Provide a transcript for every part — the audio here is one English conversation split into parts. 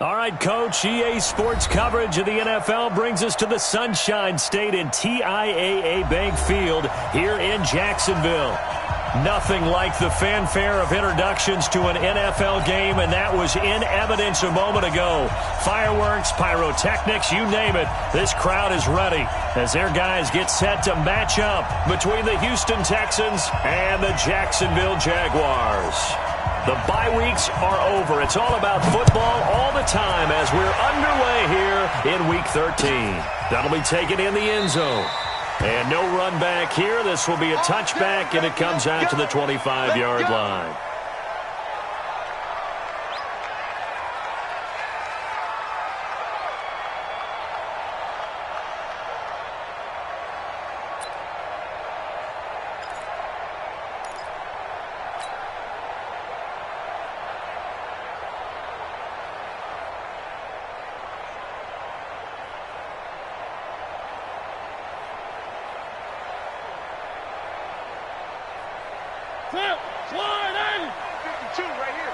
All right, Coach, EA Sports coverage of the NFL brings us to the Sunshine State in TIAA Bank Field here in Jacksonville. Nothing like the fanfare of introductions to an NFL game, and that was in evidence a moment ago. Fireworks, pyrotechnics, you name it. This crowd is ready as their guys get set to match up between the Houston Texans and the Jacksonville Jaguars. The bye weeks are over. It's all about football all the time as we're underway here in Week 13. That'll be taken in the end zone. And no run back here. This will be a touchback, and it comes out to the 25-yard line. Slide in! 52 right here.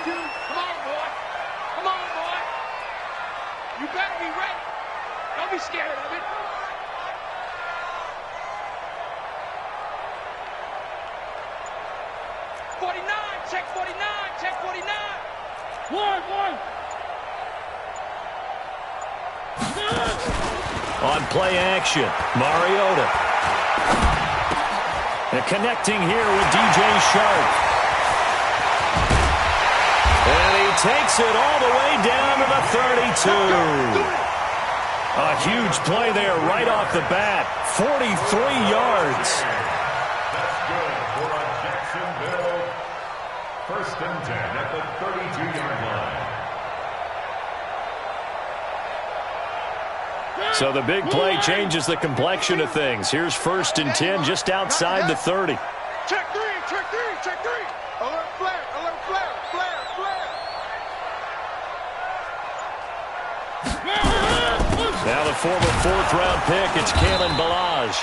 52. Come on, boy. Come on, boy. You better be ready. Don't be scared of it. Check 49. Check 49. One. On play action, Mariota. And connecting here with DJ Shark. And he takes it all the way down to the 32. A huge play there right off the bat. 43 yards. That's good for a Jacksonville. First and 10 at the 32-yard line. So the big play changes the complexion of things. Here's first and 10 just outside the 30. Check three. Alert flare. Now the former fourth-round pick, it's Kalen Ballage.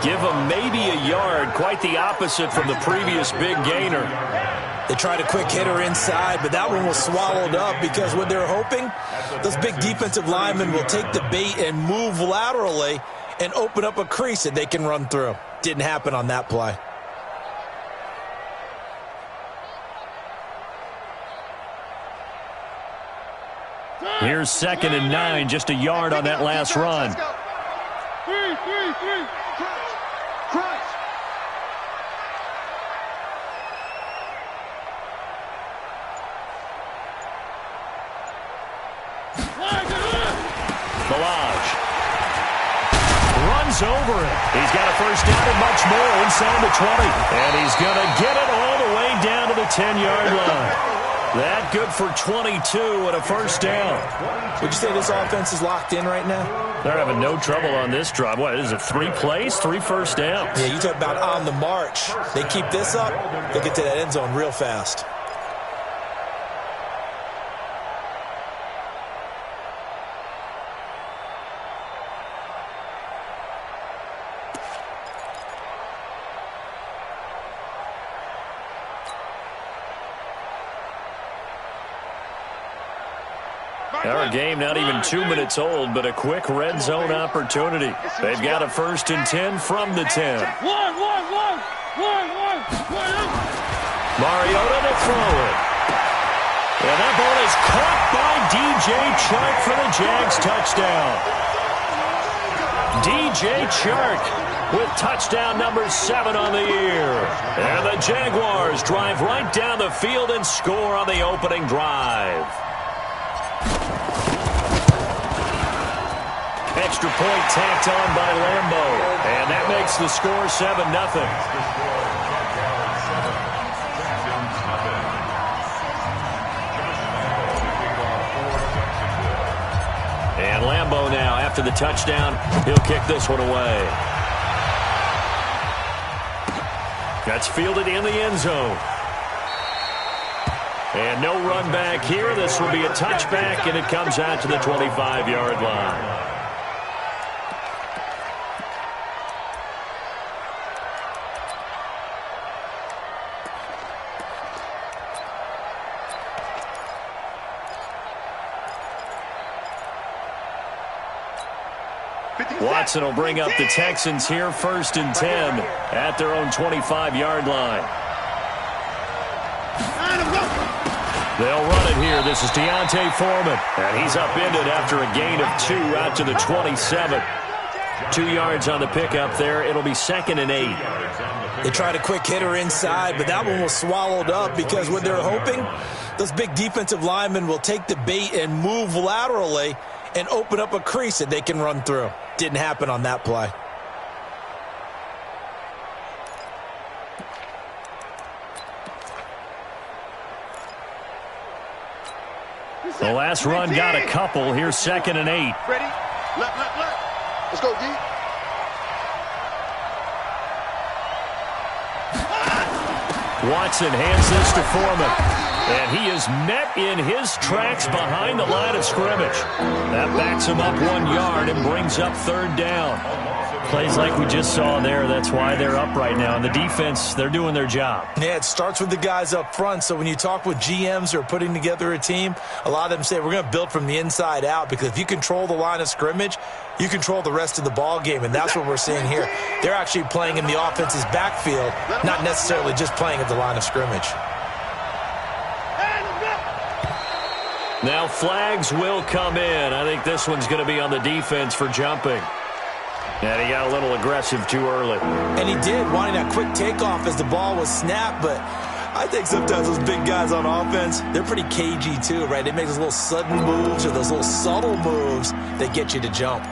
Give him maybe a yard, quite the opposite from the previous big gainer. They tried a quick hitter inside, but that one was swallowed up because what they're hoping, those big defensive linemen will take the bait and move laterally and open up a crease that they can run through. Didn't happen on that play. Here's second and 9, just a yard on that last run. Three. Crunch. Ballage runs over it. He's got a first down and much more inside the 20. And he's going to get it all the way down to the 10-yard line. That good for 22 and a first down. Would you say this offense is locked in right now? They're having no trouble on this drive. What is it, 3 plays, 3 first downs? Yeah, you talk about on the march. They keep this up, they'll get to that end zone real fast. Our game not even 2 minutes old, but a quick red zone opportunity. They've got a first and 10 from the 10. One. Mariota to throw it. And that ball is caught by DJ Chark for the Jags touchdown. DJ Chark with touchdown number 7 on the year. And the Jaguars drive right down the field and score on the opening drive. Extra point tacked on by Lambo. And that makes the score 7-0. And Lambo now, after the touchdown, he'll kick this one away. That's fielded in the end zone. And no run back here. This will be a touchback, and it comes out to the 25-yard line. Watson will bring up the Texans here, 1st and 10 at their own 25-yard line. They'll run it here. This is Deontay Foreman, and he's upended after a gain of 2 out to the 27. 2 yards on the pickup there. It'll be 2nd and 8. They tried a quick hitter inside, but that one was swallowed up because what they're hoping, those big defensive linemen will take the bait and move laterally and open up a crease that they can run through. Didn't happen on that play. The last run got a couple. Here's 2nd and 8. Ready? Left. Let's go, D. Watson hands this to Foreman, and he is met in his tracks behind the line of scrimmage. That backs him up 1 yard and brings up 3rd down. Plays like we just saw there. That's why they're up right now. And the defense, they're doing their job. Yeah, it starts with the guys up front. So when you talk with GMs who are putting together a team, a lot of them say we're going to build from the inside out, because if you control the line of scrimmage, you control the rest of the ball game, and that's what we're seeing here. They're actually playing in the offense's backfield, not necessarily just playing at the line of scrimmage. Now flags will come in. I think this one's going to be on the defense for jumping. And he got a little aggressive too early. And he did, wanting that quick takeoff as the ball was snapped, but I think sometimes those big guys on offense, they're pretty cagey too, right? They make those little sudden moves or those little subtle moves that get you to jump.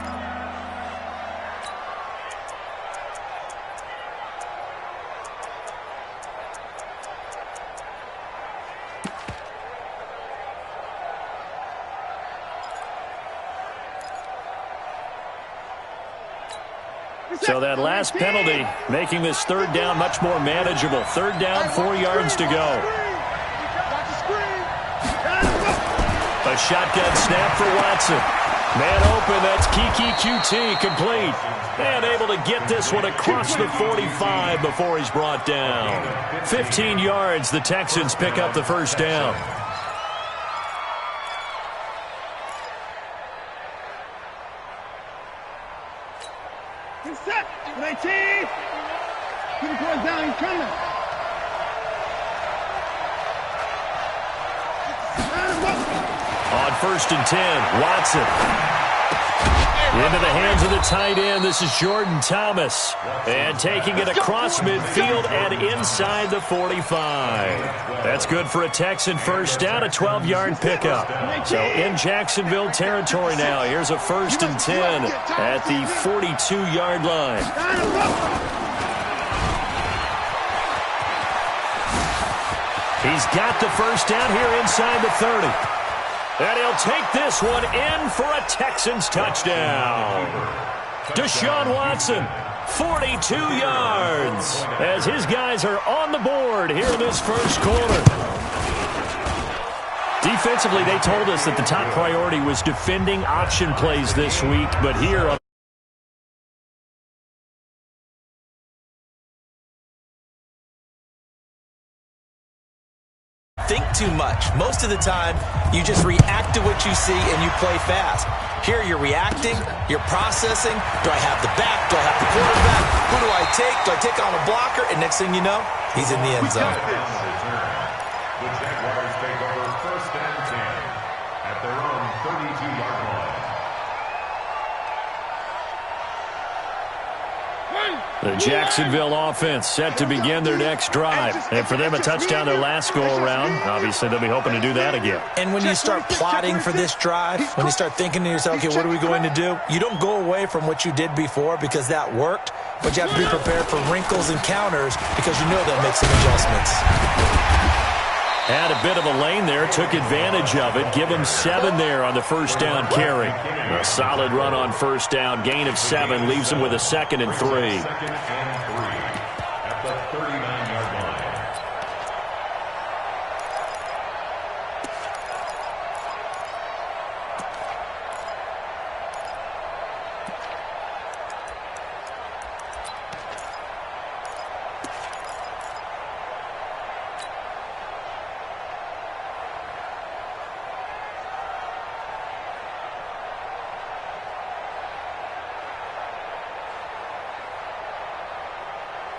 So that last penalty making this 3rd down much more manageable. 3rd down, 4 yards to go. A shotgun snap for Watson. Man open, that's Kiki QT complete. And able to get this one across the 45 before he's brought down. 15 yards, the Texans pick up the 1st down. Set. 19. Keep the boys down. He's coming. On 1st and 10, Watson. Into the hands of the tight end. This is Jordan Thomas. And taking it across midfield and inside the 45. That's good for a Texan 1st down, a 12-yard pickup. So in Jacksonville territory now. Here's a 1st and 10 at the 42-yard line. He's got the 1st down here inside the 30. And he'll take this one in for a Texans touchdown. Deshaun Watson, 42 yards, as his guys are on the board here in this 1st quarter. Defensively, they told us that the top priority was defending option plays this week, but here think too much. Most of the time, you just react to what you see and you play fast. Here you're reacting, you're processing. Do I have the back? Do I have the quarterback? Who do I take? Do I take on a blocker? And next thing you know, he's in the end zone. The Jaguars take over 1st and 10 at their own 32-yard line. The Jacksonville offense set to begin their next drive. And for them, a touchdown their last go-around. Obviously, they'll be hoping to do that again. And when you start plotting for this drive, when you start thinking to yourself, okay, what are we going to do? You don't go away from what you did before because that worked, but you have to be prepared for wrinkles and counters because you know they'll make some adjustments. Had a bit of a lane there, took advantage of it. Give him 7 there on the 1st down carry. A solid run on 1st down, gain of 7, leaves him with a 2nd and 3. 2nd and 3 at the 39-yard line.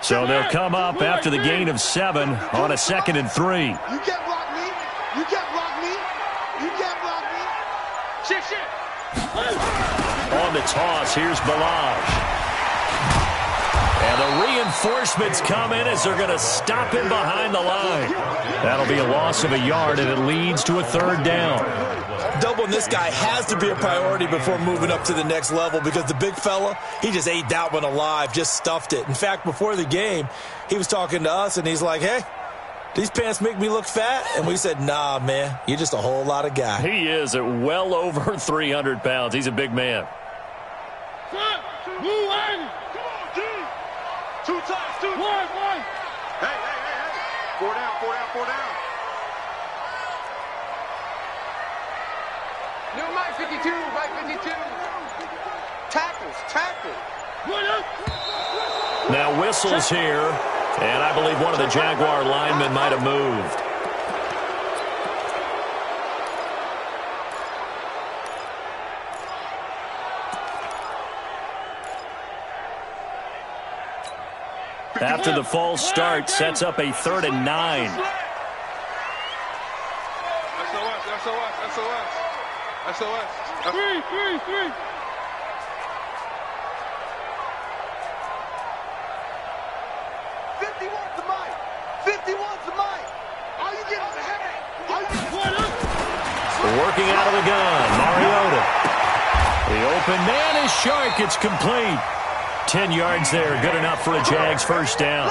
So they'll come up after the gain of 7 on a 2nd and 3. You can't block me. You can't block me. You can't block me. Shit. On the toss, here's Balaj. And the reinforcements come in as they're going to stop him behind the line. That'll be a loss of a yard, and it leads to a 3rd down. Doubling this guy has to be a priority before moving up to the next level because the big fella, he just ate that one alive, just stuffed it. In fact, before the game, he was talking to us, and he's like, hey, these pants make me look fat? And we said, nah, man, you're just a whole lot of guy. He is at well over 300 pounds. He's a big man. Two times, two. One. Hey. 4 down. New Mike 52. Tackles. Now whistles here, and I believe one of the Jaguar linemen might have moved. After the false start, sets up a 3rd and 9. SOS. 3. 51's the mic. All you get is a headache. Working out of the gun, Mariota. The open man is Shark. It's complete. 10 yards there, good enough for a Jags 1st down.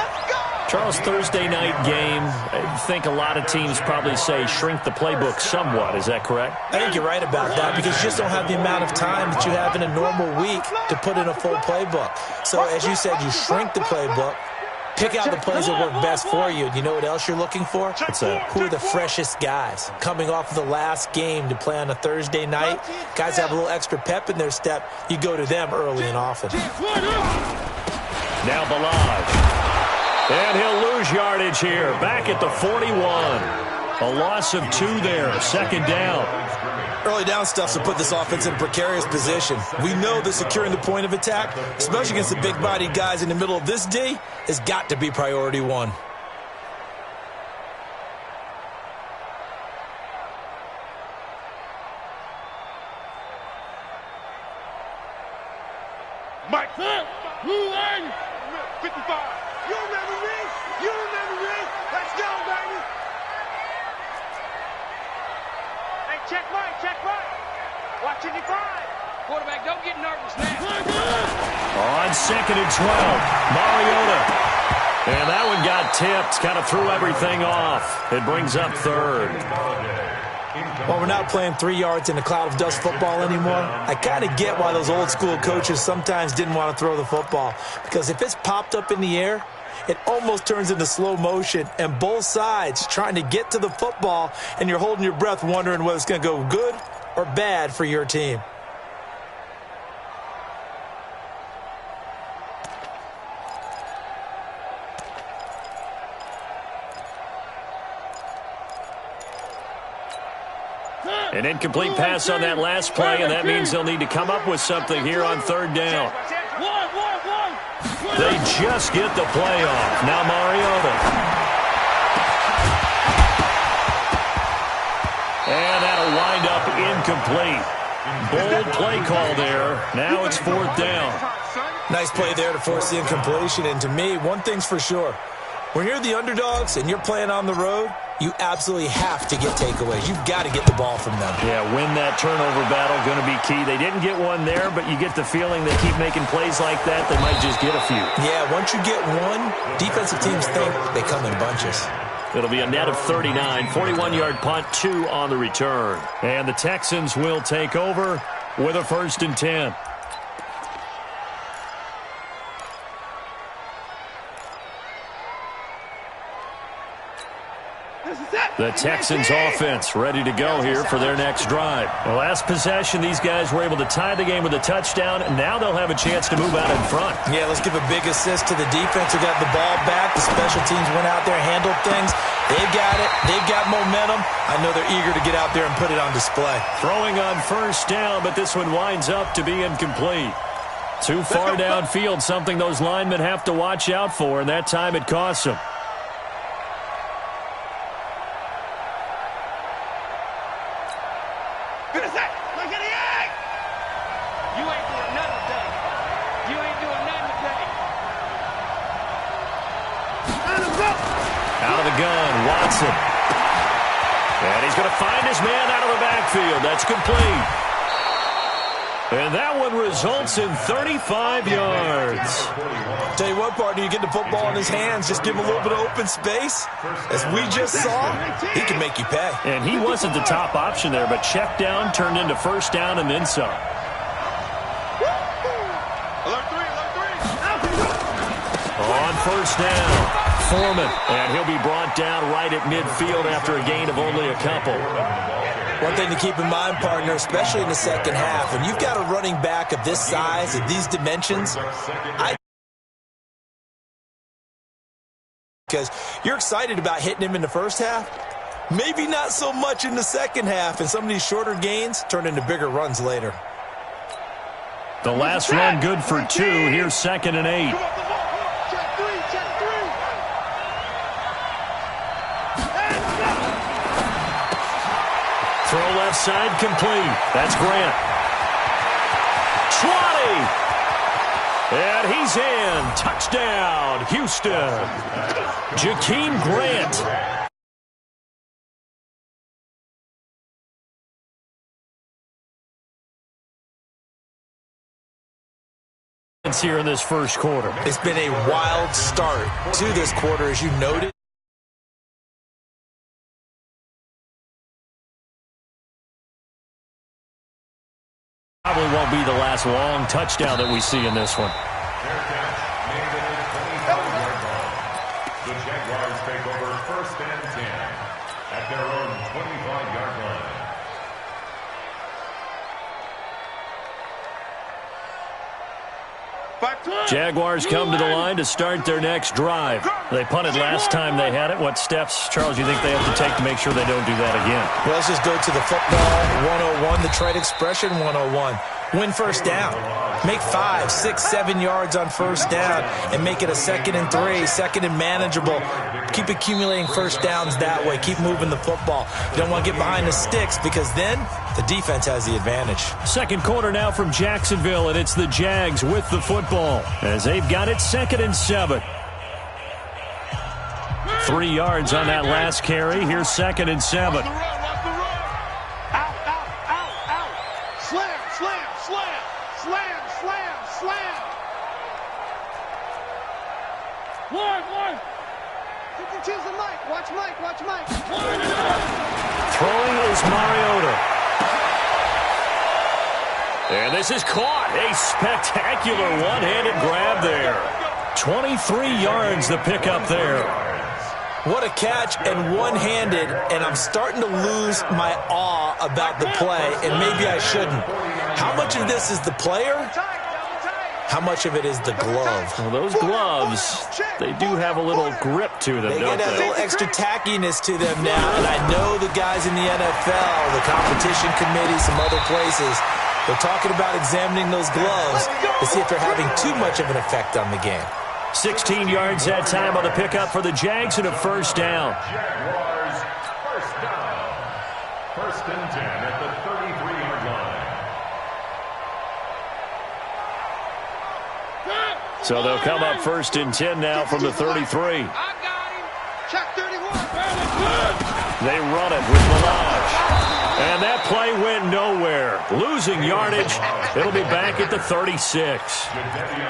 Charles, Thursday night game, I think a lot of teams probably say shrink the playbook somewhat. Is that correct? I think you're right about that because you just don't have the amount of time that you have in a normal week to put in a full playbook. So, as you said, you shrink the playbook, pick out the plays that work best for you. And you know what else you're looking for? Who are the freshest guys? Coming off of the last game to play on a Thursday night, guys have a little extra pep in their step. You go to them early and often. Now Balaj. And he'll lose yardage here. Back at the 41. A loss of 2 there. 2nd down. Early down stuff to put this offense in a precarious position. We know that securing the point of attack, especially against the big-bodied guys in the middle of this D, has got to be priority 1. Mike, 55. You remember me? Let's go, baby. Hey, check right. Watching your 5. Quarterback, don't get nervous now. On 2nd and 12, Mariota. And that one got tipped, kind of threw everything off. It brings up 3rd. Well, we're not playing 3 yards in a cloud of dust football anymore. I kind of get why those old school coaches sometimes didn't want to throw the football. Because if it's popped up in the air, it almost turns into slow motion. And both sides trying to get to the football, and you're holding your breath wondering whether it's going to go good or bad for your team. An incomplete pass on that last play, and that means they'll need to come up with something here on 3rd down. They just get the play off. Now Mariota. And that'll wind up incomplete. Bold play call there. Now it's 4th down. Nice play there to force the incompletion. And to me, one thing's for sure. When you're the underdogs and you're playing on the road, you absolutely have to get takeaways. You've got to get the ball from them. Yeah, win that turnover battle, going to be key. They didn't get one there, but you get the feeling they keep making plays like that, they might just get a few. Yeah, once you get one, defensive teams think they come in bunches. It'll be a net of 39, 41-yard punt, 2 on the return. And the Texans will take over with a 1st and 10. The Texans offense ready to go here for their next drive. The last possession, these guys were able to tie the game with a touchdown, and now they'll have a chance to move out in front. Yeah, let's give a big assist to the defense who got the ball back. The special teams went out there and handled things. They've got it. They've got momentum. I know they're eager to get out there and put it on display. Throwing on 1st down, but this one winds up to be incomplete. Too far downfield, something those linemen have to watch out for, and that time it costs them. Out of the gun, Watson. And he's going to find his man out of the backfield. That's complete. And that one results in 35 yards. Tell you what, partner, you get the football in his hands, just give him a little bit of open space. As we just saw, he can make you pay. And he wasn't the top option there, but check down turned into first down and then some. On first down. Foreman, and he'll be brought down right at midfield after a gain of only a couple. One thing to keep in mind, partner, especially in the second half, when you've got a running back of this size, of these dimensions, because you're excited about hitting him in the first half, maybe not so much in the second half, and some of these shorter gains turn into bigger runs later. The last run good for 2. Here's 2nd and 8. Throw left side complete. That's Grant. 20. And he's in. Touchdown, Houston. Jakeem Grant. Here in this first quarter. It's been a wild start to this quarter, as you noted. Probably won't be the last long touchdown that we see in this one. The Jaguars take over 1st and 10 at their own 25-yard line. Jaguars come to the line to start their next drive. They punted last time they had it. What steps, Charles, you think they have to take to make sure they don't do that again? Well, let's just go to the football 101, the trade expression 101. Win first down. Make 5, 6, 7 yards on first down and make it a 2nd and 3, 2nd and manageable. Keep accumulating first downs that way. Keep moving the football. You don't want to get behind the sticks because then the defense has the advantage. Second quarter now from Jacksonville, and it's the Jags with the football as they've got it 2nd and 7. 3 yards on that last carry. Here's 2nd and 7. Watch Mike. Throwing is Mariota. And this is caught. A spectacular one-handed grab there. 23 yards the pickup there. What a catch and one-handed, and I'm starting to lose my awe about the play, and maybe I shouldn't. How much of this is the player? How much of it is the glove? Well, those gloves, they do have a little grip to them, They don't get a little extra tackiness to them now, and I know the guys in the NFL, the competition committee, some other places, they're talking about examining those gloves to see if they're having too much of an effect on the game. 16 yards that time on the pickup for the Jags and a first down. Jaguars first down. 1st and 10 at the 33-yard line. So they'll come up 1st and 10 now from the 33. I got him. Check 31. They run it with Melage. And that play went nowhere. Losing yardage. It'll be back at the 36.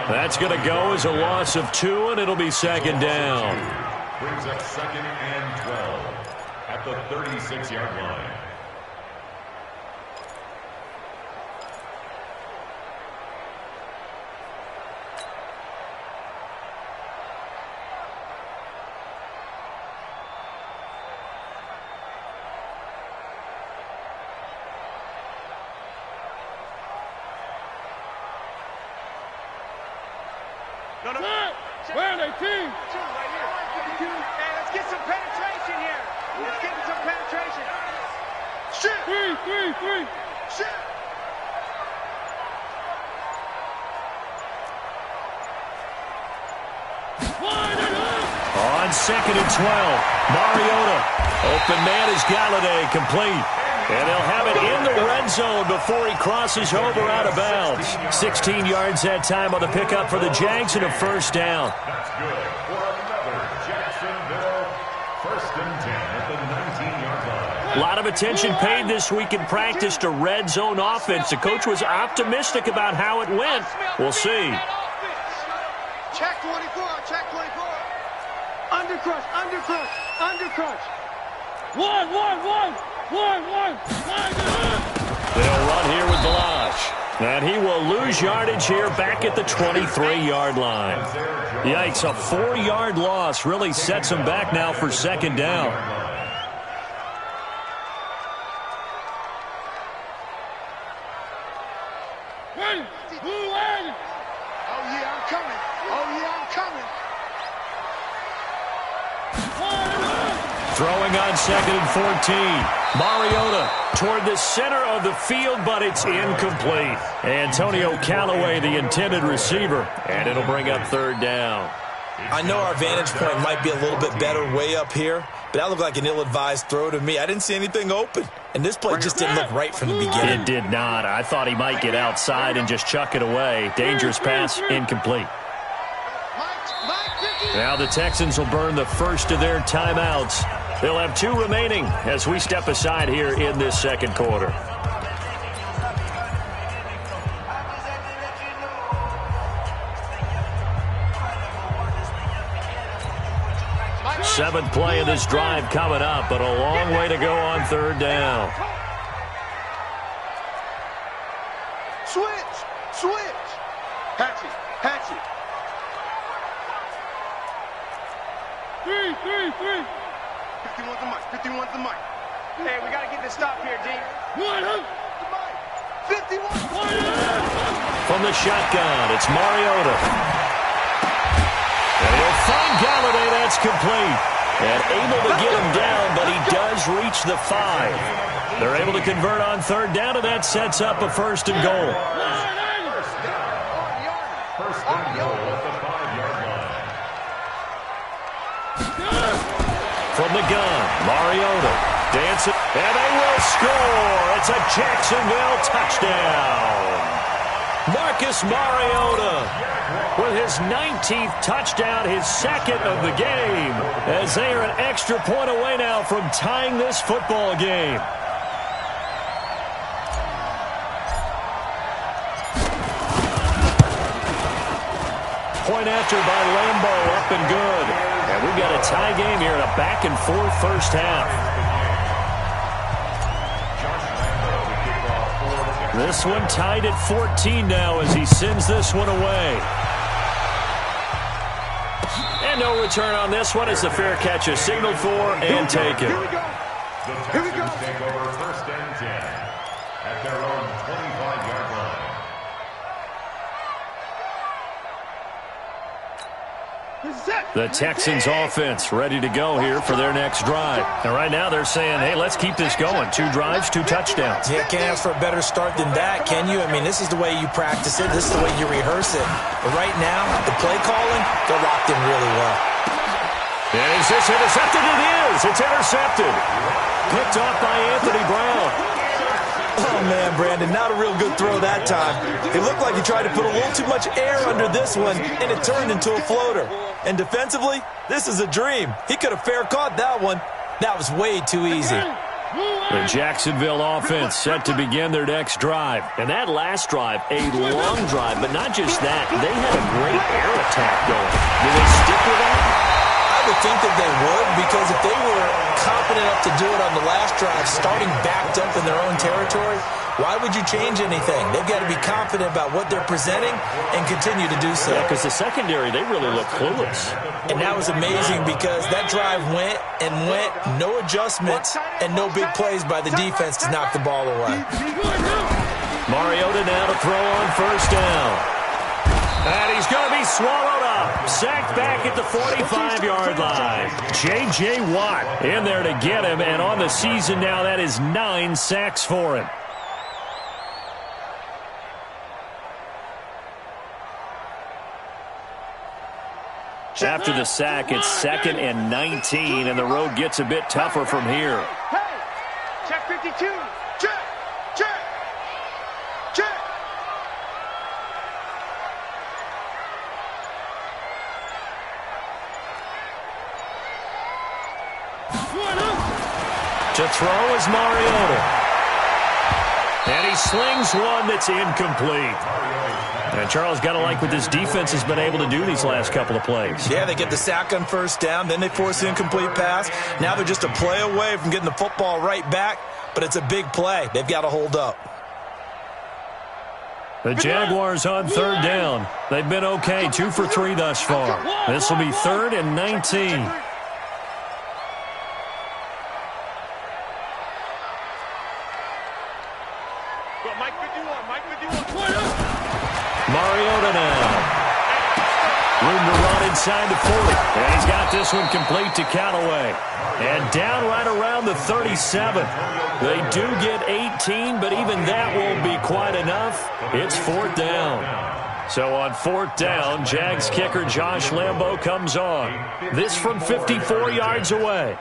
That's going to go as a loss of 2, and it'll be 2nd down. Brings up 2nd and 12 at the 36-yard line. Where are they, team? Right here. Hey, let's get some penetration here. Let's get some penetration. Shoot. 3. Shoot. 2nd and 12. Mariota. Open man is Galladay, complete. And they'll have it in the red zone before he crosses over out of bounds. 16 yards that time on the pickup for the Jags and a first down. That's good for another Jacksonville 1st and 10 at the 19-yard line. A lot of attention paid this week in practice to red zone offense. The coach was optimistic about how it went. We'll see. Check 24, check 24. Undercrush, undercrush, undercrush. One. They'll run here with Balazs. And he will lose yardage here back at the 23-yard line. Yikes, a 4-yard loss really sets him back now for 2nd down. Throwing on 2nd and 14. Mariota toward the center of the field, but it's incomplete. Antonio Callaway, the intended receiver, and it'll bring up 3rd down. I know our vantage point might be a little bit better way up here, but that looked like an ill-advised throw to me. I didn't see anything open, and this play just didn't look right from the beginning. It did not. I thought he might get outside and just chuck it away. Dangerous pass, incomplete. Now the Texans will burn the first of their timeouts. They'll have 2 remaining as we step aside here in this 2nd quarter. Seventh play of this drive coming up, but a long way to go on 3rd down. Switch. Hatchet. 3. 51's the mic. Hey, we got to get this stop here, D. 51. From the shotgun, it's Mariota. And he'll find Galladay. That's complete. And able to get him down, but he does reach the 5. They're able to convert on 3rd down, and that sets up a 1st and goal. First and goal at the 5-yard line. From the gun, Mariota dancing, and they will score. It's a Jacksonville touchdown. Marcus Mariota with his 19th touchdown, his 2nd of the game, as they are an extra point away now from tying this football game. Point after by Lambeau, up and good. And we've got a tie game here in a back-and-forth first half. This one tied at 14 now as he sends this one away. And no return on this one as the fair catch is signaled for and taken. The Texans take over 1st and 10 at their own 25-yard line. The Texans offense ready to go here for their next drive. And right now they're saying, hey, let's keep this going. 2 drives, 2 touchdowns. Yeah, can't ask for a better start than that, can you? I mean, this is the way you practice it. This is the way you rehearse it. But right now, the play calling, they're locked in really well. And is this intercepted? It is. It's intercepted. Picked off by Anthony Brown. Oh, man, Brandon, not a real good throw that time. It looked like he tried to put a little too much air under this one, and it turned into a floater. And defensively, this is a dream. He could have fair caught that one. That was way too easy. The Jacksonville offense set to begin their next drive. And that last drive, a long drive, but not just that. They had a great air attack going. Do they stick with that? I would think that they would, because if they were confident enough to do it on the last drive, starting backed up in their own territory, why would you change anything? They've got to be confident about what they're presenting and continue to do so. Yeah, because the secondary, they really look clueless. And that was amazing because that drive went and went, no adjustments and no big plays by the defense to knock the ball away. Mariota now to throw on 1st down. And he's going to be swallowed up. Sacked back at the 45-yard line. J.J. Watt in there to get him. And on the season now, that is 9 sacks for him. After the sack, it's 2nd and 19, and the road gets a bit tougher from here. Hey, check 52. Check, check, check. To throw is Mariota. And he slings one that's incomplete. And Charles, got to like what this defense has been able to do these last couple of plays. Yeah, they get the sack on first down, then they force the incomplete pass. Now they're just a play away from getting the football right back, but it's a big play. They've got to hold up. The Jaguars on 3rd down. They've been okay, 2 for 3 thus far. This will be 3rd and 19. Mariota now. Room to run inside the 40. And he's got this one complete to Callaway. And down right around the 37. They do get 18, but even that won't be quite enough. It's 4th down. So on 4th down, Jags kicker Josh Lambo comes on. This from 54 yards away.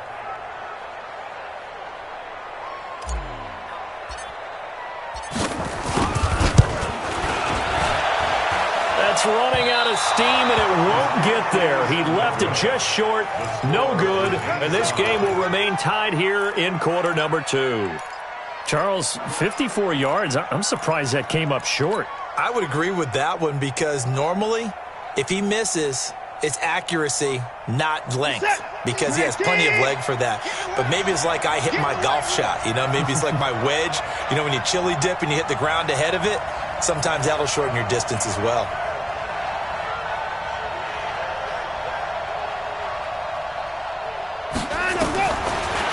That's running out of steam, and it won't get there. He left it just short. No good. And this game will remain tied here in quarter number 2. Charles, 54 yards. I'm surprised that came up short. I would agree with that one because normally, if he misses, it's accuracy, not length, because he has plenty of leg for that. But maybe it's like I hit my golf shot. Maybe it's like my wedge. When you chili dip and you hit the ground ahead of it, sometimes that'll shorten your distance as well.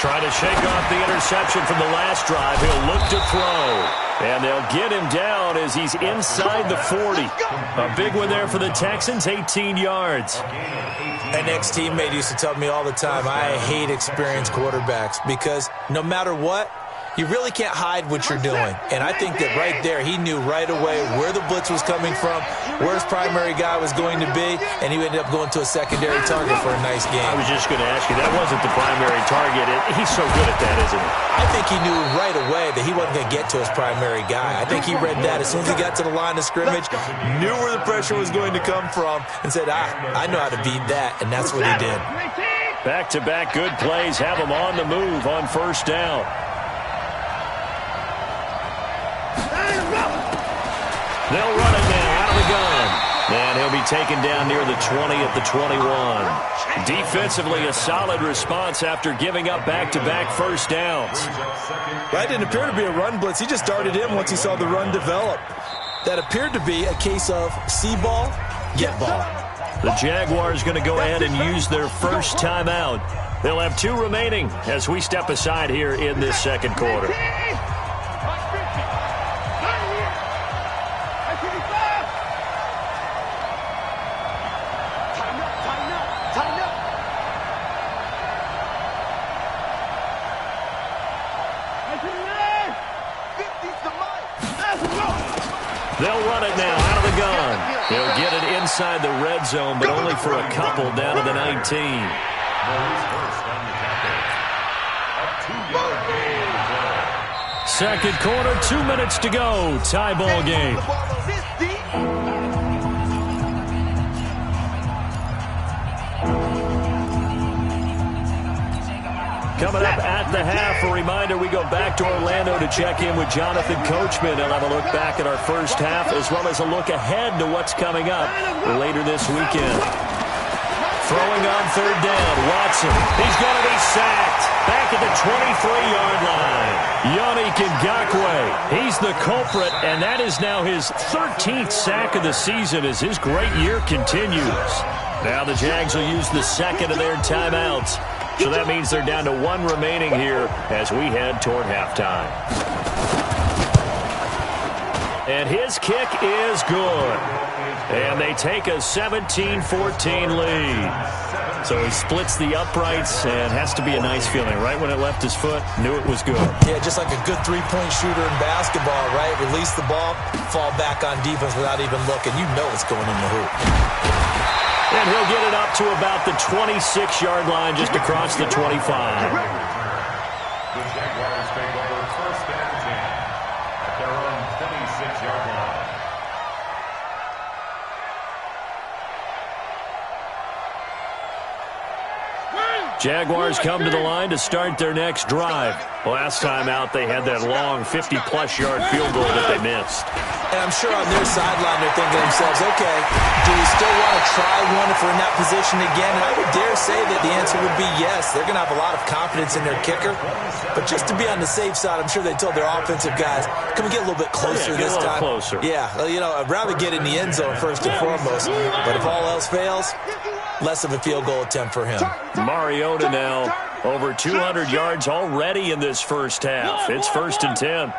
Trying to shake off the interception from the last drive. He'll look to throw. And they'll get him down as he's inside the 40. A big one there for the Texans, 18 yards. An ex-teammate used to tell me all the time, I hate experienced quarterbacks because no matter what, you really can't hide what you're doing. And I think that right there, he knew right away where the blitz was coming from, where his primary guy was going to be, and he ended up going to a secondary target for a nice game. I was just going to ask you, that wasn't the primary target. He's so good at that, isn't he? I think he knew right away that he wasn't going to get to his primary guy. I think he read that as soon as he got to the line of scrimmage, knew where the pressure was going to come from, and said, I know how to beat that, and that's what he did. Back-to-back good plays have him on the move on 1st down. They'll run it now out of the gun. And he'll be taken down near the 20 at the 21. Defensively, a solid response after giving up back-to-back first downs. That didn't appear to be a run blitz. He just started in once he saw the run develop. That appeared to be a case of see ball, get ball. The Jaguars going to go ahead and use their first timeout. They'll have 2 remaining as we step aside here in this second quarter. They'll run it now out of the gun. They'll get it inside the red zone, but only for a couple down to the 19. Second quarter, 2 minutes to go. Tie ball game. Coming up at the half, a reminder, we go back to Orlando to check in with Jonathan Coachman and have a look back at our first half as well as a look ahead to what's coming up later this weekend. Throwing on 3rd down, Watson. He's going to be sacked back at the 23-yard line. Yannick Ngakoue, he's the culprit, and that is now his 13th sack of the season as his great year continues. Now the Jags will use the second of their timeouts. So that means they're down to 1 remaining here as we head toward halftime. And his kick is good. And they take a 17-14 lead. So he splits the uprights and has to be a nice feeling. Right when it left his foot, knew it was good. Yeah, just like a good three-point shooter in basketball, right? Release the ball, fall back on defense without even looking. You know it's going in the hoop. And he'll get it up to about the 26-yard line, just across the 25. The Jaguars take over 1st and 10 at their own 26-yard line. Jaguars come to the line to start their next drive. Last time out, they had that long 50-plus-yard field goal that they missed. And I'm sure on their sideline they're thinking to themselves, okay, do we still want to try one if we're in that position again? And I would dare say that the answer would be yes. They're going to have a lot of confidence in their kicker. But just to be on the safe side, I'm sure they told their offensive guys, can we get a little bit closer this time? Closer. Yeah, well, you know, I'd rather get in the end zone first and foremost. But if all else fails, less of a field goal attempt for him. Mariota now over 200 yards already in this first half. It's 1st and 10.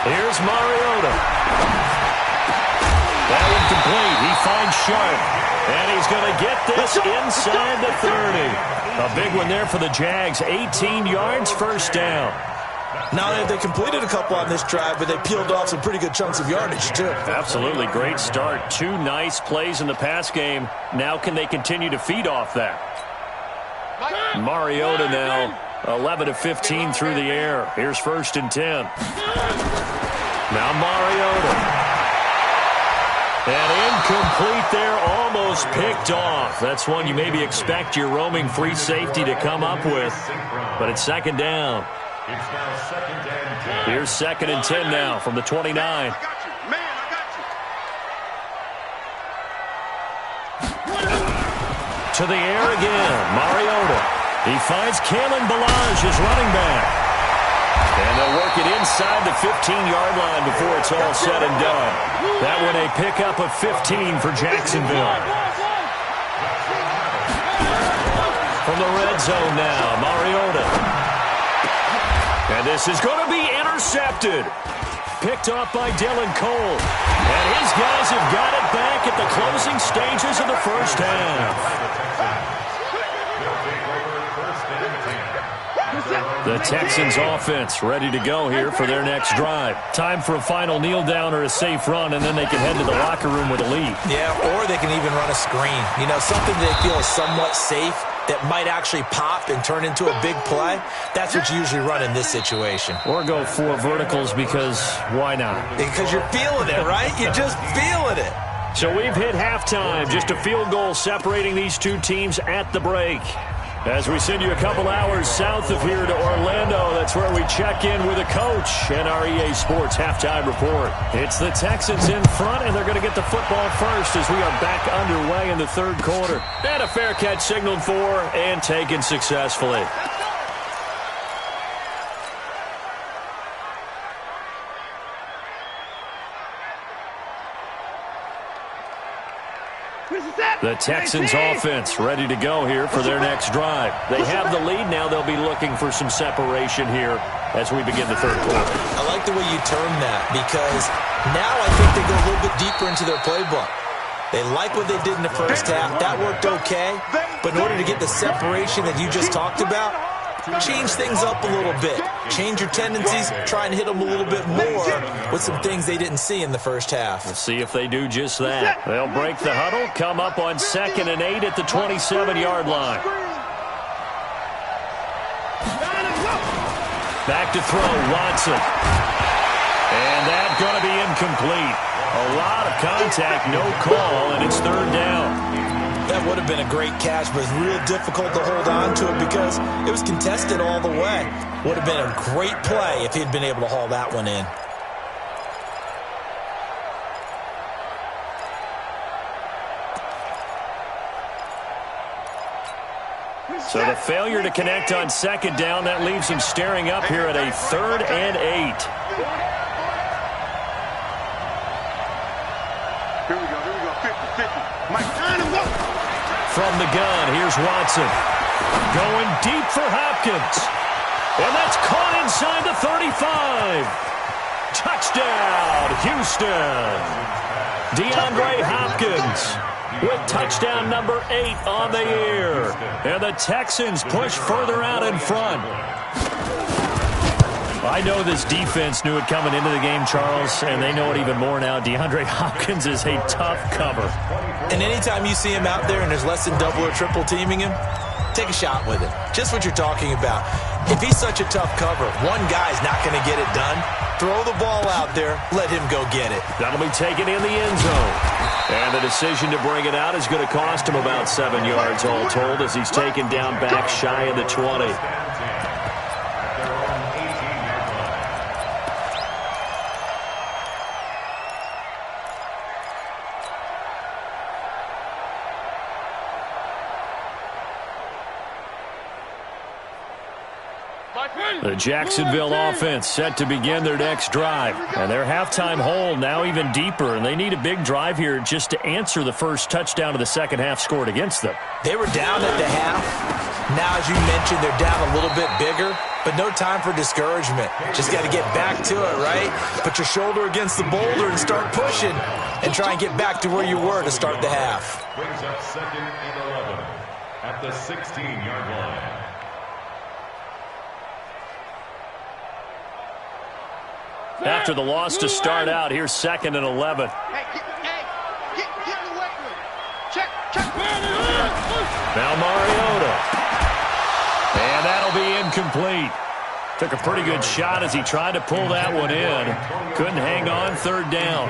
Here's Mariota. That one complete. He finds Sharp. And he's going to get this inside the 30. A big one there for the Jags. 18 yards, 1st down. Not only have they completed a couple on this drive, but they peeled off some pretty good chunks of yardage, too. Absolutely. Great start. 2 nice plays in the pass game. Now can they continue to feed off that? Mariota now 11 of 15 through the air. Here's 1st and 10. Now Mariota. And incomplete there, almost picked off. That's one you maybe expect your roaming free safety to come up with. But it's 2nd down. It's now 2nd and 10. Here's 2nd and 10 now from the 29. To the air again, Mariota. He finds Kalen Ballage, his running back. And they'll work it inside the 15-yard line before it's all said and done. That one a pickup of 15 for Jacksonville. From the red zone now, Mariota. And this is going to be intercepted. Picked off by Dylan Cole. And his guys have got it back at the closing stages of the first half. The Texans offense ready to go here for their next drive. Time for a final kneel down or a safe run, and then they can head to the locker room with a lead. Yeah, or they can even run a screen. You know, something they feel is somewhat safe that might actually pop and turn into a big play. That's what you usually run in this situation. Or go 4 verticals because why not? Because you're feeling it, right? You're just feeling it. So we've hit halftime. Just a field goal separating these two teams at the break. As we send you a couple hours south of here to Orlando, that's where we check in with a coach and our EA Sports halftime report. It's the Texans in front, and they're going to get the football first as we are back underway in the 3rd quarter. And a fair catch signaled for and taken successfully. The Texans offense ready to go here for their next drive. They have the lead. Now they'll be looking for some separation here as we begin the 3rd quarter. I like the way you term that because now I think they go a little bit deeper into their playbook. They like what they did in the first half. That worked okay. But in order to get the separation that you just talked about, change things up a little bit. Change your tendencies. Try and hit them a little bit more with some things they didn't see in the first half. We'll see if they do just that. They'll break the huddle, come up on 2nd and 8 at the 27-yard line. Back to throw, Watson. And that's going to be incomplete. A lot of contact, no call, and it's 3rd down. That would have been a great catch, but it's real difficult to hold on to it because it was contested all the way. Would have been a great play if he'd been able to haul that one in. So the failure to connect on 2nd down, that leaves him staring up here at a 3rd and 8. Here we go, 50-50. Mike, turn him up. From the gun, here's Watson. Going deep for Hopkins. And that's caught inside the 35. Touchdown, Houston. DeAndre Hopkins with touchdown number 8 on the year. And the Texans push further out in front. I know this defense knew it coming into the game, Charles, and they know it even more now. DeAndre Hopkins is a tough cover. And anytime you see him out there and there's less than double or triple teaming him, take a shot with it. Just what you're talking about. If he's such a tough cover, one guy's not going to get it done. Throw the ball out there. Let him go get it. That'll be taken in the end zone. And the decision to bring it out is going to cost him about 7 yards all told as he's taken down back shy of the 20. The Jacksonville offense set to begin their next drive. And their halftime hole now even deeper. And they need a big drive here just to answer the first touchdown of the second half scored against them. They were down at the half. Now, as you mentioned, they're down a little bit bigger. But no time for discouragement. Just got to get back to it, right? Put your shoulder against the boulder and start pushing. And try and get back to where you were to start the half. Brings up 2nd and 11 at the 16-yard line. After the loss to start out, here's 2nd and 11. Hey, get in the weight room. Check. Now Mariota. And that'll be incomplete. Took a pretty good shot as he tried to pull that one in. Couldn't hang on, 3rd down.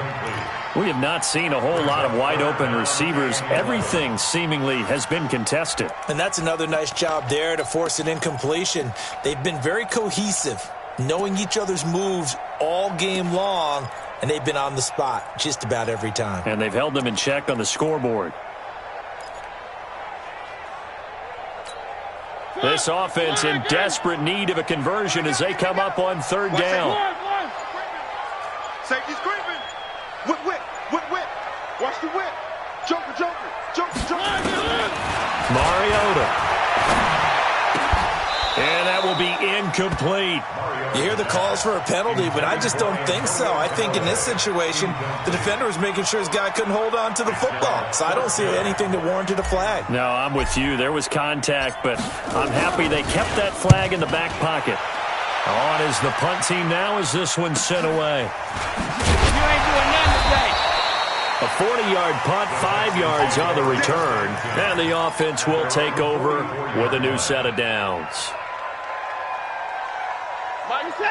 We have not seen a whole lot of wide-open receivers. Everything seemingly has been contested. And that's another nice job there to force an incompletion. They've been very cohesive, knowing each other's moves all game long, and they've been on the spot just about every time. And they've held them in check on the scoreboard. This offense in desperate need of a conversion as they come up on 3rd down. Safety's creeping. Whip. Watch the whip. Joker. Mariota. And that will be incomplete. You hear the calls for a penalty, but I just don't think so. I think in this situation, the defender was making sure his guy couldn't hold on to the football. So I don't see anything that warranted a flag. No, I'm with you. There was contact, but I'm happy they kept that flag in the back pocket. On is the punt team now as this one's sent away. You ain't doing nothing today. A 40-yard punt, 5 yards on the return. And the offense will take over with a new set of downs.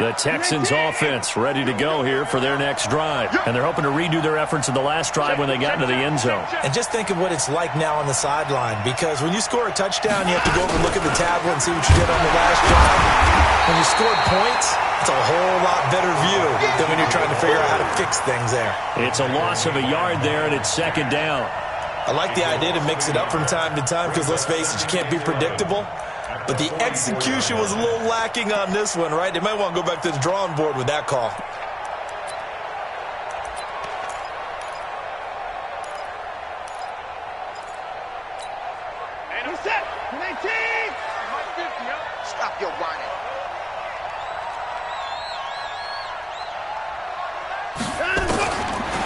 The Texans offense ready to go here for their next drive. And they're hoping to redo their efforts in the last drive when they got into the end zone. And just think of what it's like now on the sideline, because when you score a touchdown, you have to go over and look at the tablet and see what you did on the last drive. When you scored points, it's a whole lot better view than when you're trying to figure out how to fix things there. It's a loss of a yard there, and it's 2nd down. I like the idea to mix it up from time to time because, let's face it, you can't be predictable. But the execution was a little lacking on this one, right? They might want to go back to the drawing board with that call. And who's that? 19! Stop your whining.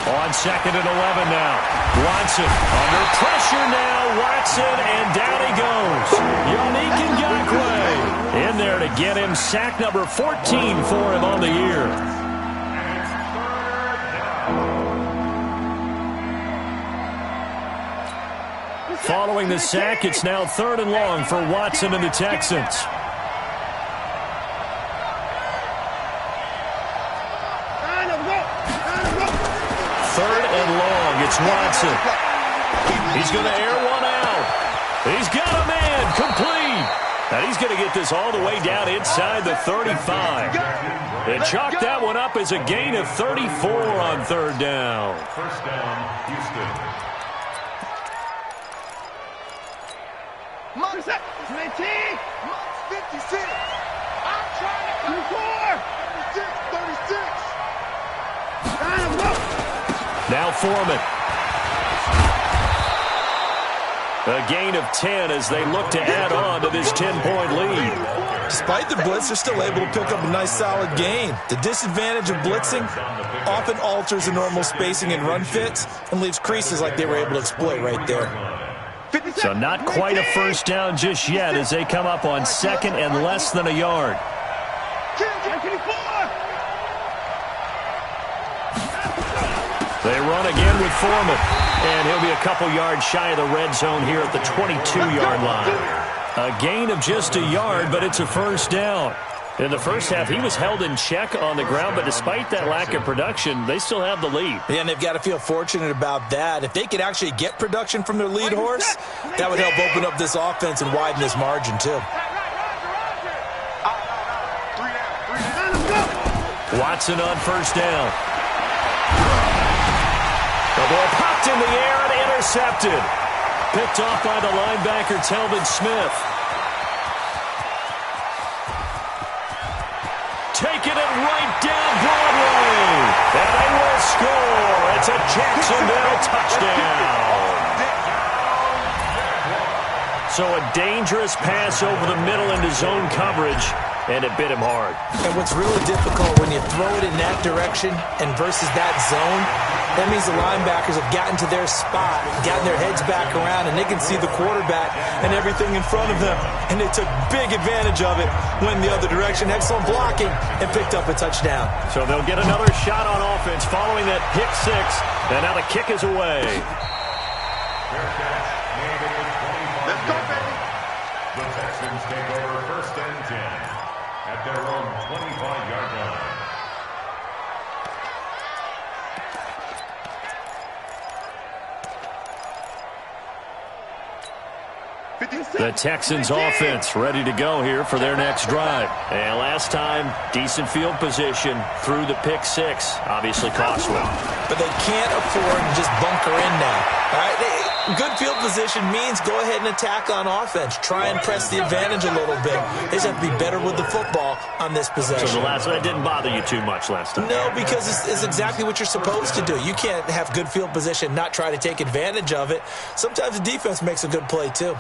On 2nd and 11 now. Watson under pressure now. Watson, and down he goes. Yannick Ngakoue in there to get him sack number 14 for him on the year. Following the sack, it's now 3rd and long for Watson and the Texans. It's Watson. He's going to air one out. He's got a man complete. And he's going to get this all the way down inside the 35. And chalk that one up as a gain of 34 on 3rd down. 1st down, Houston. What's that? 19! 56! I'm trying to come 36! Now Foreman. A gain of 10 as they look to add on to this 10-point lead. Despite the blitz, they're still able to pick up a nice solid gain. The disadvantage of blitzing often alters the normal spacing and run fits and leaves creases like they were able to exploit right there. So not quite a 1st down just yet as they come up on 2nd and less than a yard. 24! They run again with Foreman. And he'll be a couple yards shy of the red zone here at the 22-yard line. A gain of just a yard, but it's a first down. In the first half, he was held in check on the ground, but despite that lack of production, they still have the lead. Yeah, and they've got to feel fortunate about that. If they could actually get production from their lead horse, that would help open up this offense and widen this margin, too. Watson on first down. The ball popped in the air and intercepted. Picked off by the linebacker, Telvin Smith. Taking it right down Broadway. And they will score. It's a Jacksonville touchdown. So a dangerous pass over the middle into zone coverage, and it bit him hard. And what's really difficult when you throw it in that direction and versus that zone, that means the linebackers have gotten to their spot, gotten their heads back around, and they can see the quarterback and everything in front of them. And they took big advantage of it, went the other direction, excellent blocking, and picked up a touchdown. So they'll get another shot on offense following that pick six, and now the kick is away. Let's go, baby. The Texans take over first and 10 at their own 25-yard line. The Texans offense ready to go here for their next drive. And last time, decent field position through the pick six. Obviously cost them. But they can't afford to just bunker in now. All right? Good field position means go ahead and attack on offense. Try and press the advantage a little bit. They just have to be better with the football on this possession. So the last one didn't bother you too much last time? No, because it's exactly what you're supposed to do. You can't have good field position, not try to take advantage of it. Sometimes the defense makes a good play, too.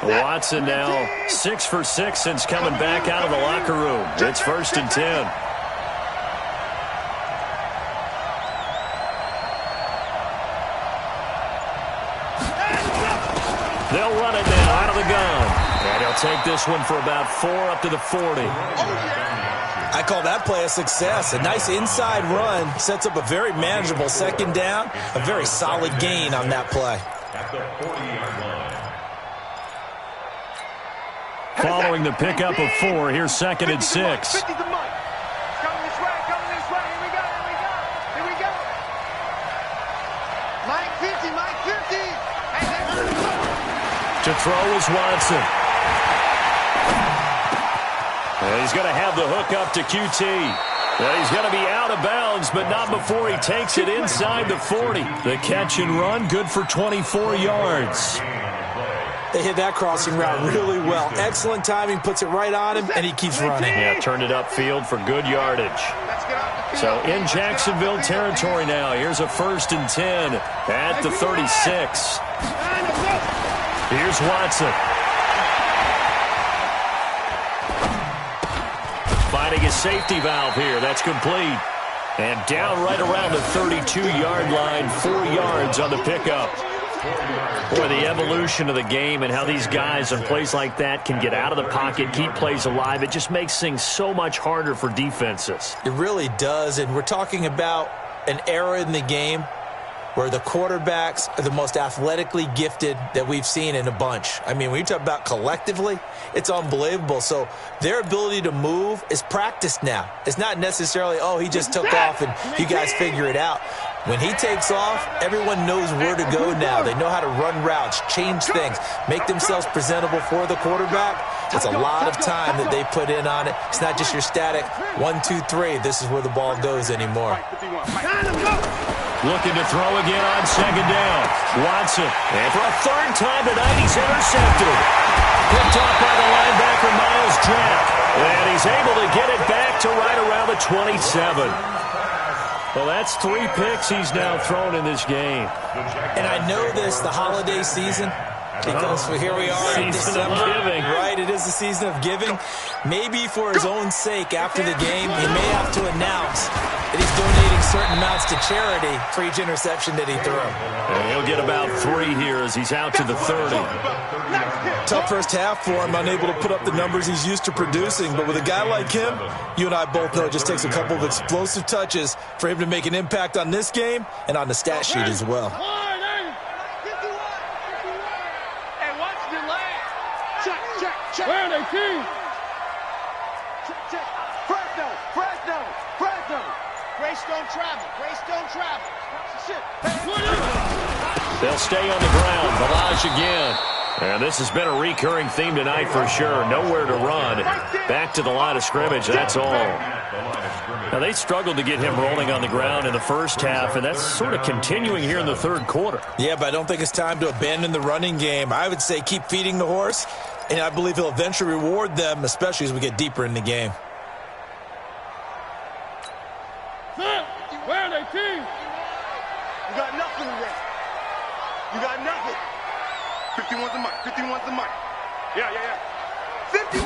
Watson now 6 for 6 since coming back out of the locker room. It's first and 10. They'll run it now out of the gun. And he'll take this one for about 4 up to the 40. I call that play a success. A nice inside run sets up a very manageable second down. A very solid gain on that play. At the 40-yard line. Following the pickup of 4, here's second and 6. 50 to Mike. Coming this way, coming this way. Here we go, here we go. Here we go. Mike 50, Mike 50. To throw is Watson. And he's going to have the hook up to QT. Well, he's going to be out of bounds, but not before he takes it inside the 40. The catch and run, good for 24 yards. They hit that crossing route really well. Excellent timing, puts it right on him, and he keeps running. Yeah, turned it upfield for good yardage. So in Jacksonville territory now. Here's a first and 10 at the 36. Here's Watson. Finding a safety valve here. That's complete. And down right around the 32-yard line, 4 yards on the pickup. Boy, the evolution of the game and how these guys on plays like that can get out of the pocket, keep plays alive, it just makes things so much harder for defenses. It really does, and we're talking about an era in the game where the quarterbacks are the most athletically gifted that we've seen in a bunch. I mean, when you talk about collectively, it's unbelievable. So their ability to move is practiced now. It's not necessarily, oh, he just took off and you guys figure it out. When he takes off, everyone knows where to go now. They know how to run routes, change things, make themselves presentable for the quarterback. It's a lot of time that they put in on it. It's not just your static 1, 2, 3. This is where the ball goes anymore. Looking to throw again on second down. Watson. And for a third time tonight, he's intercepted. Picked off by the linebacker, Miles Jack. And he's able to get it back to right around the 27. Well, that's 3 picks he's now thrown in this game. And I know this, the holiday season, Because here we are in December, right? It is the season of giving. Maybe for his own sake, after the game, he may have to announce that he's donating certain amounts to charity for each interception that he threw. And he'll get about 3 here as he's out to the 30. Tough first half for him, unable to put up the numbers he's used to producing. But with a guy like him, you and I both know it just takes a couple of explosive touches for him to make an impact on this game and on the stat sheet as well. Where are they, team? Fresno. Grace don't travel. They'll stay on the ground. Balazs again. And this has been a recurring theme tonight for sure. Nowhere to run. Back to the line of scrimmage. That's all. Now, they struggled to get him rolling on the ground in the first half, and that's sort of continuing here in the third quarter. Yeah, but I don't think it's time to abandon the running game. I would say keep feeding the horse, and I believe he'll eventually reward them, especially as we get deeper in the game. Where are they, team? You got nothing today. You got nothing. 51's the mic. Yeah. 51.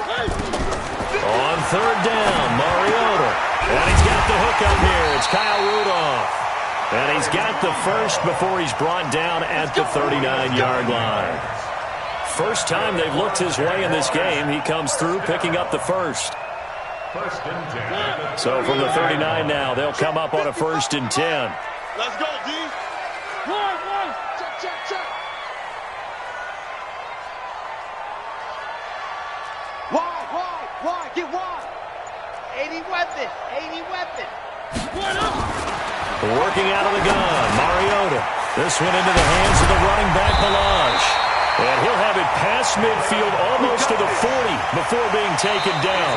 On third down, Mariota. And he's got the hook up here. It's Kyle Rudolph. And he's got the first before he's brought down at the 39-yard line. First time they've looked his way in this game. He comes through picking up the first. So from the 39 now, they'll come up on a 1st and 10. Let's go, D. One. Check. Wide. Get wide. 80 weapon. Working out of the gun, Mariota. This one into the hands of the running back, Balazs. And he'll have it past midfield almost to the 40 before being taken down.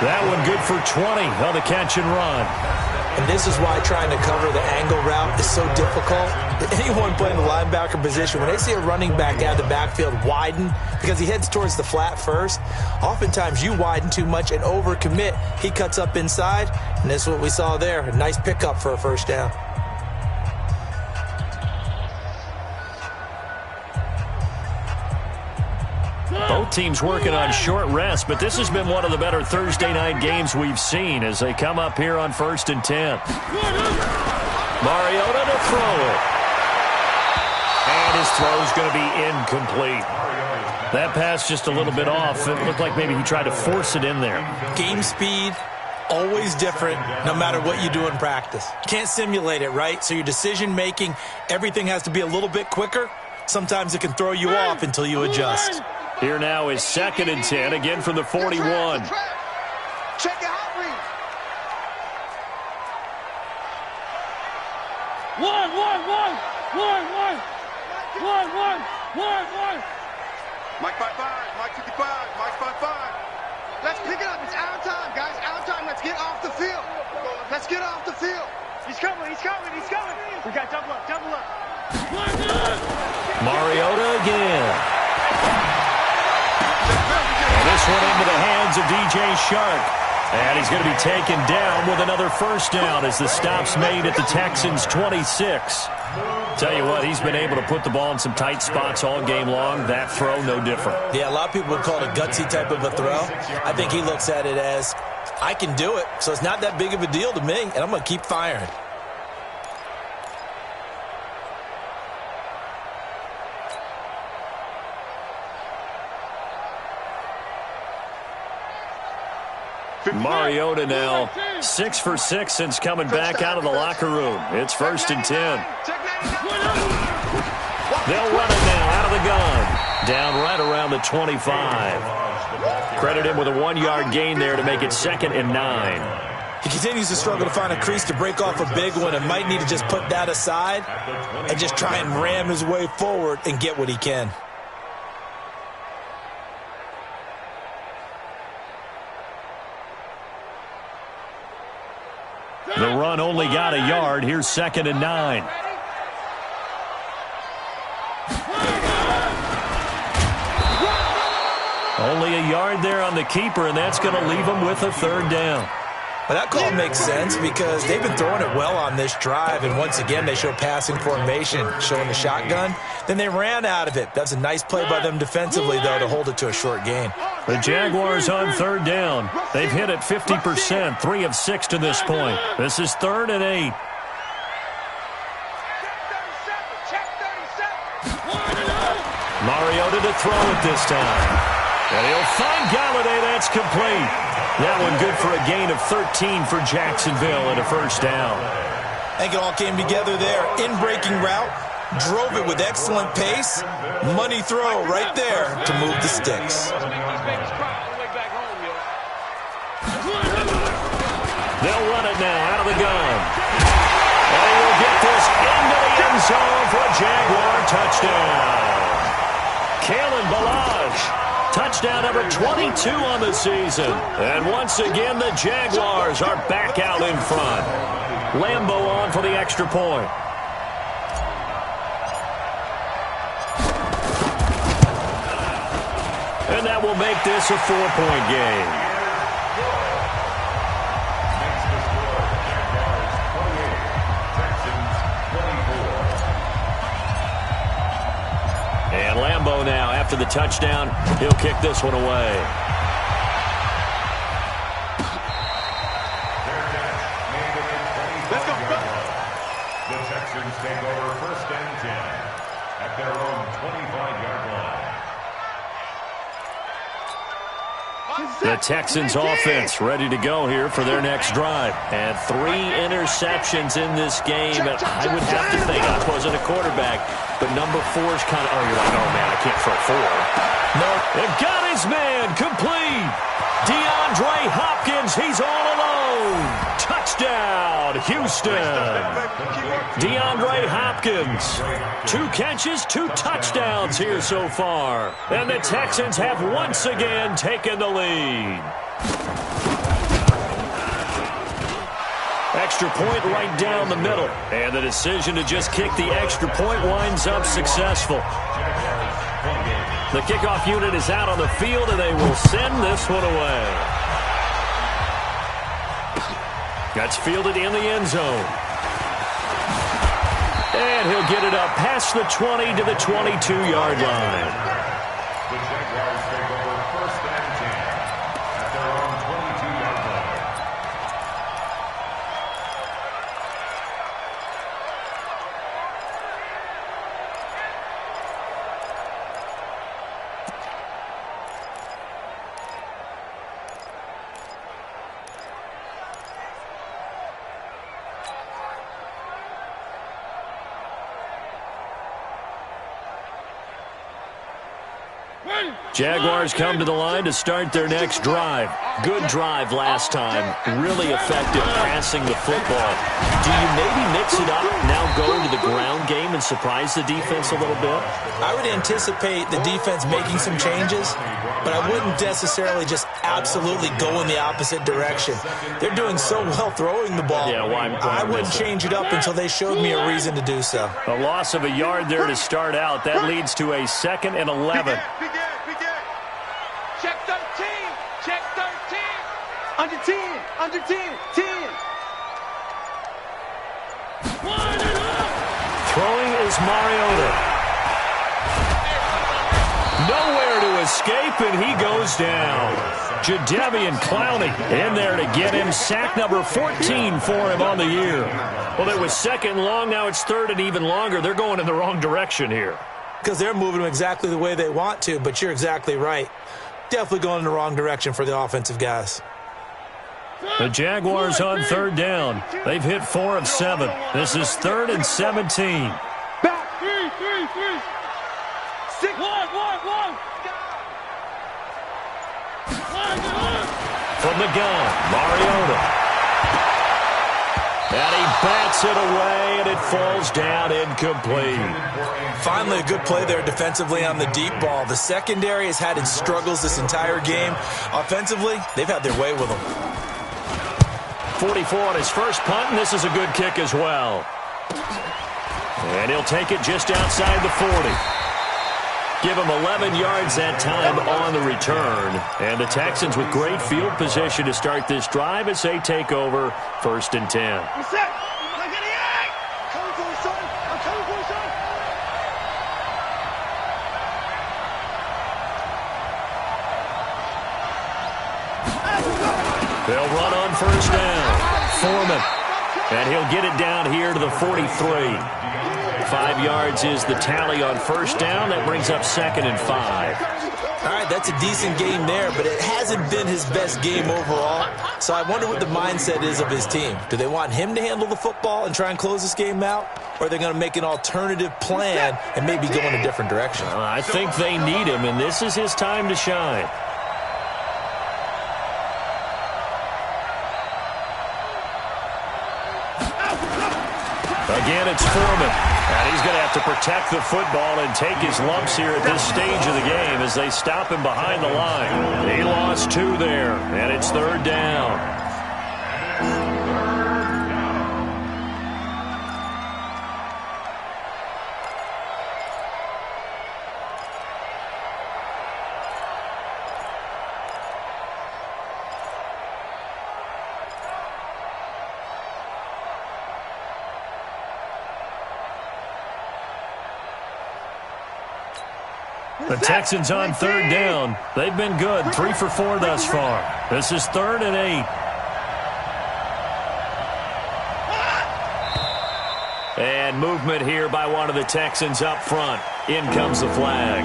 That one good for 20 on the catch and run. And this is why trying to cover the angle route is so difficult. Anyone playing the linebacker position, when they see a running back out of the backfield widen because he heads towards the flat first, oftentimes you widen too much and overcommit. He cuts up inside, and that's what we saw there. A nice pickup for a first down. Both teams working on short rest, but this has been one of the better Thursday night games we've seen as they come up here on 1st and 10. Mariota to throw it. And his throw is going to be incomplete. That pass just a little bit off. It looked like maybe he tried to force it in there. Game speed, always different no matter what you do in practice. You can't simulate it, right? So your decision-making, everything has to be a little bit quicker. Sometimes it can throw you off until you adjust. Here now is 2nd and 10, again from the 41. Check your hot read. One. Mike 55, Mike 55, Mike 55. Let's pick it up. It's our time, guys. Our time. Let's get off the field. He's coming. We got double up. Mariota again. And this one into the hands of DJ Shark. And he's going to be taken down with another first down as the stop's made at the Texans' 26. Tell you what, he's been able to put the ball in some tight spots all game long. That throw, no different. Yeah, a lot of people would call it a gutsy type of a throw. I think he looks at it as, I can do it, so it's not that big of a deal to me, and I'm going to keep firing. Mariota now 6 for 6 since coming back out of the locker room. It's 1st and 10. They'll run it now out of the gun. Down right around the 25. Credit him with a 1-yard gain there to make it 2nd and 9. He continues to struggle to find a crease to break off a big one and might need to just put that aside and just try and ram his way forward and get what he can. The run only got a yard. Here's 2nd and 9. Only a yard there on the keeper, and that's going to leave him with a 3rd down. Well, that call makes sense because they've been throwing it well on this drive, and once again they show passing formation, showing the shotgun. Then they ran out of it. That's a nice play by them defensively, though, to hold it to a short gain. The Jaguars on third down. They've hit it 50%, 3 of 6 to this point. This is 3rd and 8. Mariota to throw it this time. And he'll find Galladay. That's complete. That one good for a gain of 13 for Jacksonville and a first down. I think it all came together there. In-breaking route, drove it with excellent pace. Money throw right there to move the sticks. They'll run it now out of the gun. And he will get this into the end zone for a Jaguar touchdown. Kalen Ballage. Touchdown number 22 on the season. And once again, the Jaguars are back out in front. Lambeau on for the extra point. And that will make this a 4-point game. And Lambeau now, after the touchdown, he'll kick this one away. Let's go. The Texans take over 1st and 10 at their own 25-yard line. The Texans offense ready to go here for their next drive. And 3 interceptions in this game. And I would have to think, I wasn't a quarterback, but number 4 is kind of, oh, you're like, oh, man, I can't throw 4. No. They've got his man complete. DeAndre Hopkins, he's all alone. Touchdown, Houston. DeAndre Hopkins. 2 catches, 2 touchdowns here so far. And the Texans have once again taken the lead. Extra point right down the middle. And the decision to just kick the extra point winds up successful. The kickoff unit is out on the field, and they will send this one away. That's fielded in the end zone. And he'll get it up past the 20 to the 22-yard line. The Jaguars take over 1st and 10 at their own 22-yard line. Jaguars come to the line to start their next drive. Good drive last time. Really effective passing the football. Do you maybe mix it up, now go into the ground game and surprise the defense a little bit? I would anticipate the defense making some changes, but I wouldn't necessarily just absolutely go in the opposite direction. They're doing so well throwing the ball. Yeah, well, I wouldn't change it up until they showed me a reason to do so. A loss of a yard there to start out. That leads to a 2nd and 11. Check 13. Check 13. Under 10. Under 10. 10. Throwing is Mariota. Nowhere to escape, and he goes down. Jadeveon Clowney in there to get him. Sack number 14 for him on the year. Well, it was 2nd long. Now it's 3rd and even longer. They're going in the wrong direction here. Because they're moving them exactly the way they want to, but you're exactly right. Definitely going in the wrong direction for the offensive guys. The Jaguars on 3rd down. They've hit 4 of 7. This is 3rd and 17. Back. 3. 6. 1. From the gun, Mariota. And he bats it away, and it falls down incomplete. Finally, a good play there defensively on the deep ball. The secondary has had its struggles this entire game. Offensively, they've had their way with them. 44 on his first punt, and this is a good kick as well. And he'll take it just outside the 40. Give them 11 yards that time on the return. And the Texans with great field position to start this drive as they take over 1st and 10. What's that? Look at the egg! Coming for you, son. I'm coming for you, son. They'll run on 1st down. Foreman. And he'll get it down here to the 43. 5 yards is the tally on 1st down. That brings up 2nd and 5. All right, that's a decent game there, but it hasn't been his best game overall. So I wonder what the mindset is of his team. Do they want him to handle the football and try and close this game out? Or are they going to make an alternative plan and maybe go in a different direction? I think they need him, and this is his time to shine. Again, it's Foreman. And he's going to have to protect the football and take his lumps here at this stage of the game as they stop him behind the line. He lost 2 there, and it's 3rd down. The Texans on 3rd down. They've been good, 3 for 4 thus far. This is 3rd and 8. And movement here by one of the Texans up front. In comes the flag.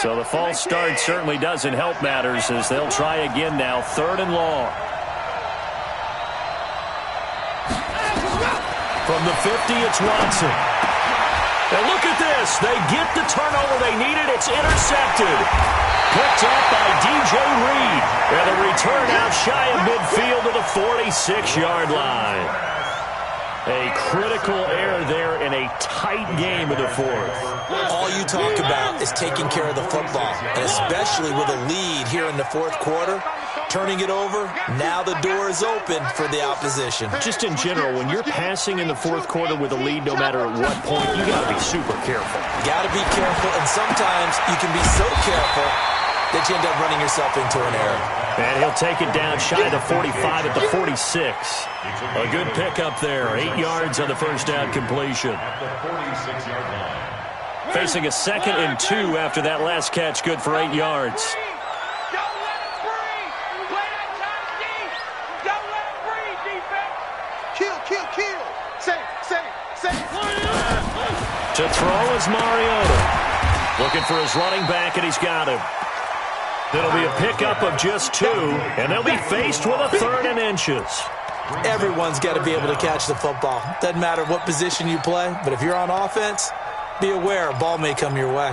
So the false start certainly doesn't help matters as they'll try again now. 3rd and long. From the 50, it's Watson. And look at this. They get the turnover they needed. It's intercepted. Picked up by DJ Reed. And the return out shy of midfield to the 46-yard line. A critical error there in a tight game of the 4th. All you talk about is taking care of the football, and especially with a lead here in the 4th quarter, turning it over, now the door is open for the opposition. Just in general, when you're passing in the 4th quarter with a lead, no matter at what point, you got to be super careful. Got to be careful, and sometimes you can be so careful that you end up running yourself into an error. And he'll take it down shy of the 45 at the 46. A good pickup there. 8 yards on the 1st down completion. At the 46-yard line. Facing a 2nd and 2 after that last catch. Good for 8 yards. Don't let it breathe. Play that time deep. Don't let it breathe, defense. Kill, kill, kill. Save. To throw is Mariota. Looking for his running back, and he's got him. It'll be a pickup of just 2, and they'll be faced with a 3rd and inches. Everyone's got to be able to catch the football. Doesn't matter what position you play, but if you're on offense, be aware a ball may come your way.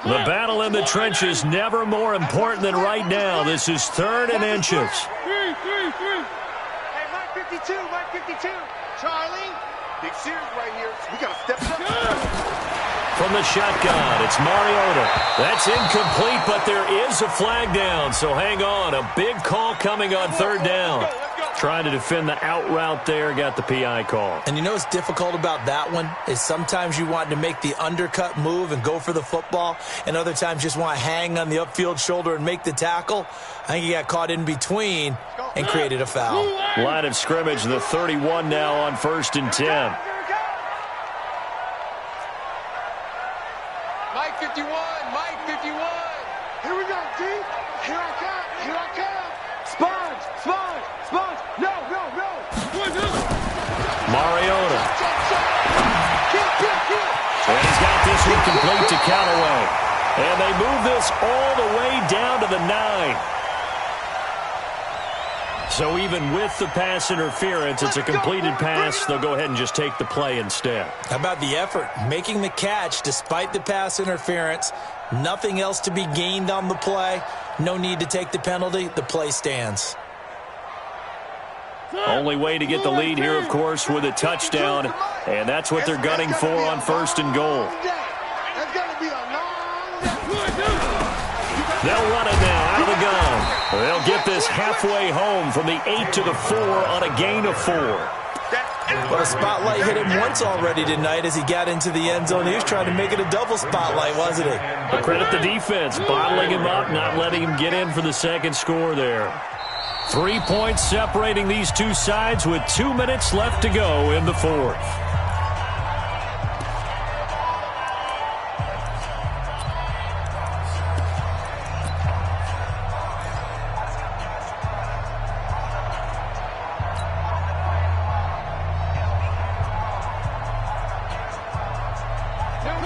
The battle in the trenches never more important than right now. This is 3rd and inches. Three. Hey, Mike 52. Charlie, big series right here. We got to step it up. From the shotgun, it's Mariota. That's incomplete, but there is a flag down, so hang on. A big call coming on 3rd down. Trying to defend the out route there, got the PI call. And you know what's difficult about that one is sometimes you want to make the undercut move and go for the football, and other times just want to hang on the upfield shoulder and make the tackle. I think he got caught in between and created a foul. Line of scrimmage, the 31 now on 1st and 10. Mike 51. Here we go, D. Here I come. Sponge. No. Mariota. Kill. And he's got this one complete to Callaway. And they move this all the way down to the 9. So even with the pass interference, it's a completed pass. They'll go ahead and just take the play instead. How about the effort? Making the catch despite the pass interference. Nothing else to be gained on the play. No need to take the penalty. The play stands. Only way to get the lead here, of course, with a touchdown. And that's what they're gunning for on 1st and goal. They'll run it now out of the gun. They'll get this halfway home from the 8 to the 4 on a gain of 4. Well, the spotlight hit him once already tonight as he got into the end zone. He was trying to make it a double spotlight, wasn't he? But credit the defense, bottling him up, not letting him get in for the second score there. 3 points separating these two sides with 2 minutes left to go in the fourth.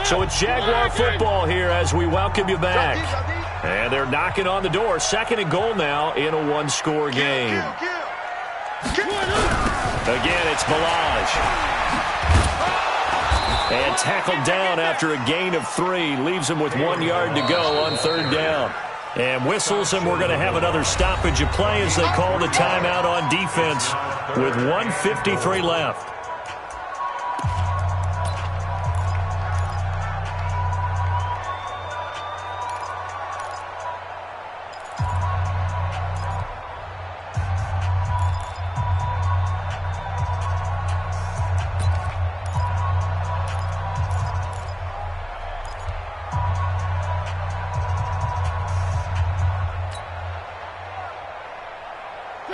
So it's Jaguar football here as we welcome you back. And they're knocking on the door. 2nd and goal now in a one-score game. Again, it's Balaj. And tackled down after a gain of 3. Leaves him with 1 yard to go on 3rd down. And whistles, and we're going to have another stoppage of play as they call the timeout on defense with 1:53 left.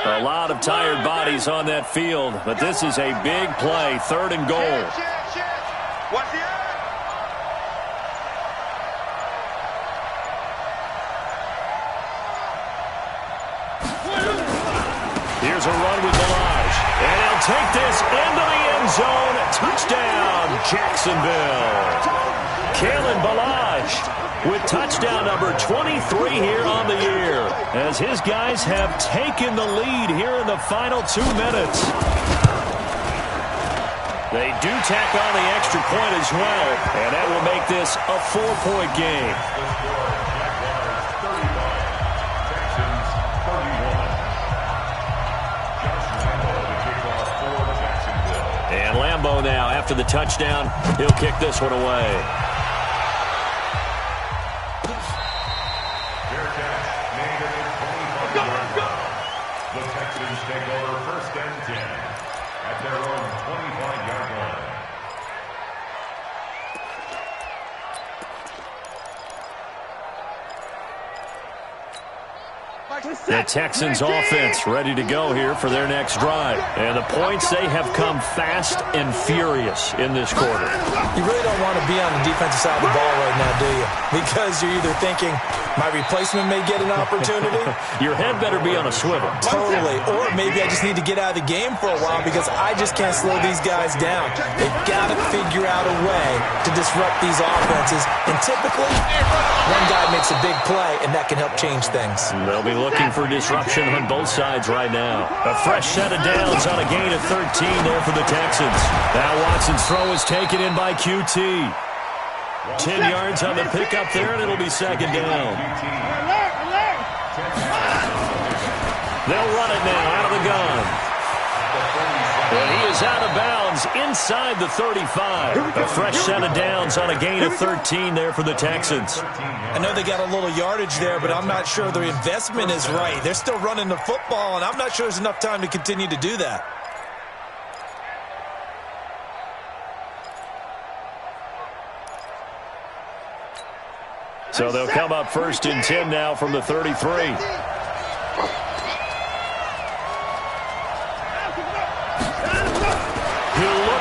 A lot of tired bodies on that field, but this is a big play, 3rd and goal. Here's a run with Balaj, and he'll take this into the end zone. Touchdown, Jacksonville. Kalen Balaj with touchdown number 23 here on the year, as his guys have taken the lead here in the final 2 minutes. They do tack on the extra point as well, and that will make this a 4-point game. And Lambeau now, after the touchdown, he'll kick this one away. The Texans take over 1st and 10 at their own 25-yard line. The Texans offense ready to go here for their next drive. And the points, they have come fast and furious in this quarter. You really don't want to be on the defensive side of the ball right now, do you? Because you're either thinking, my replacement may get an opportunity. Your head better be on a swivel. Totally. Or maybe I just need to get out of the game for a while because I just can't slow these guys down. They've got to figure out a way to disrupt these offenses. And typically, one guy makes a big play, and that can help change things. They'll be looking for disruption on both sides right now. A fresh set of downs on a gain of 13 there for the Texans. Now Watson's throw is taken in by QT. 10 yards on the pickup there, and it'll be 2nd down. They'll run it now out of the gun. And he is out of bounds inside the 35. A fresh set of downs on a gain of 13 there for the Texans. I know they got a little yardage there, but I'm not sure the investment is right. They're still running the football, and I'm not sure there's enough time to continue to do that. So they'll come up 1st and 10 now from the 33.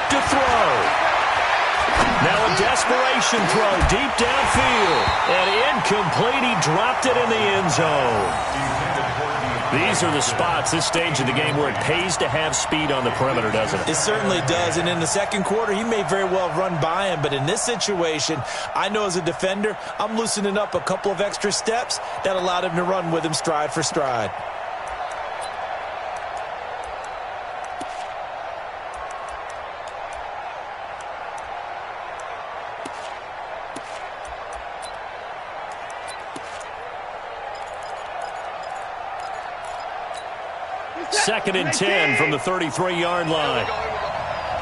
To throw. Now a desperation throw deep downfield. And incomplete. He dropped it in the end zone. These are the spots, this stage of the game, where it pays to have speed on the perimeter, doesn't it? It certainly does. And in the second quarter, he may very well run by him. But in this situation, I know as a defender, I'm loosening up a couple of extra steps that allowed him to run with him stride for stride. 2nd and 10 from the 33-yard line.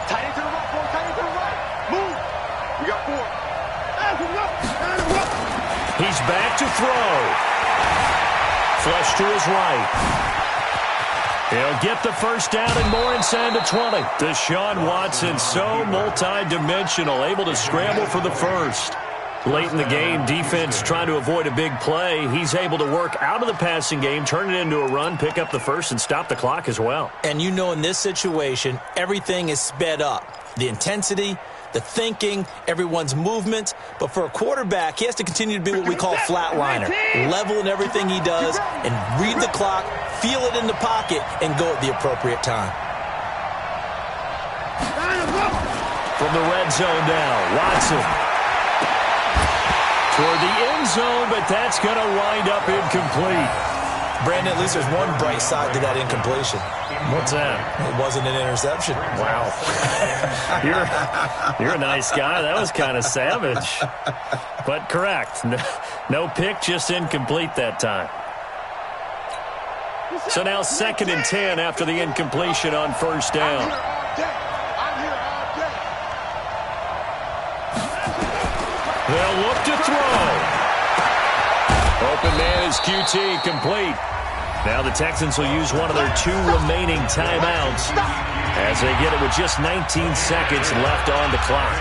Tight end to the right, boy. Tight end to the right. Move. We got 4. He's back to throw. Flush to his right. He'll get the first down and more inside the 20. Deshaun Watson, so multi-dimensional, able to scramble for the first. Late in the game, defense trying to avoid a big play. He's able to work out of the passing game, turn it into a run, pick up the first, and stop the clock as well. And you know in this situation, everything is sped up. The intensity, the thinking, everyone's movement. But for a quarterback, he has to continue to be what we call flatliner. Level in everything he does and read the clock, feel it in the pocket, and go at the appropriate time. From the red zone now, Watson. Toward the end zone, but that's going to wind up incomplete. Brandon, at least there's one bright side to that incompletion. What's that? It wasn't an interception. Wow. You're a nice guy. That was kind of savage. But correct. No pick, just incomplete that time. So now 2nd and 10 after the incompletion on first down. They'll look to throw. Open man is QT, complete. Now the Texans will use one of their 2 remaining timeouts as they get it with just 19 seconds left on the clock.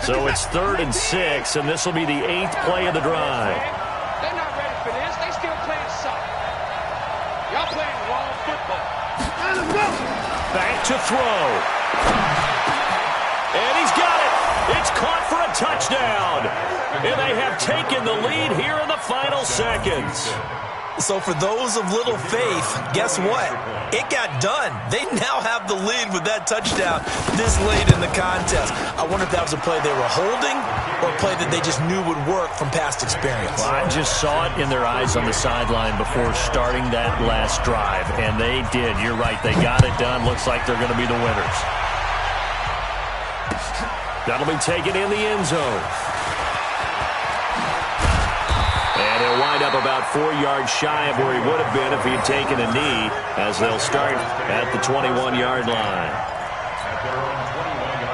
So it's 3rd and 6, and this will be the 8th play of the drive. They're not ready for this. They still playing soft. Y'all playing wrong football. Back to throw. And he's got it. It's caught for a touchdown. And they have taken the lead here in the final seconds. So for those of little faith, guess what? It got done. They now have the lead with that touchdown this late in the contest. I wonder if that was a play they were holding or a play that they just knew would work from past experience. Well, I just saw it in their eyes on the sideline before starting that last drive, and they did. You're right. They got it done. Looks like they're going to be the winners. That'll be taken in the end zone. And he'll wind up about 4 yards shy of where he would have been if he had taken a knee, as they'll start at the 21-yard line. At their own 21-yard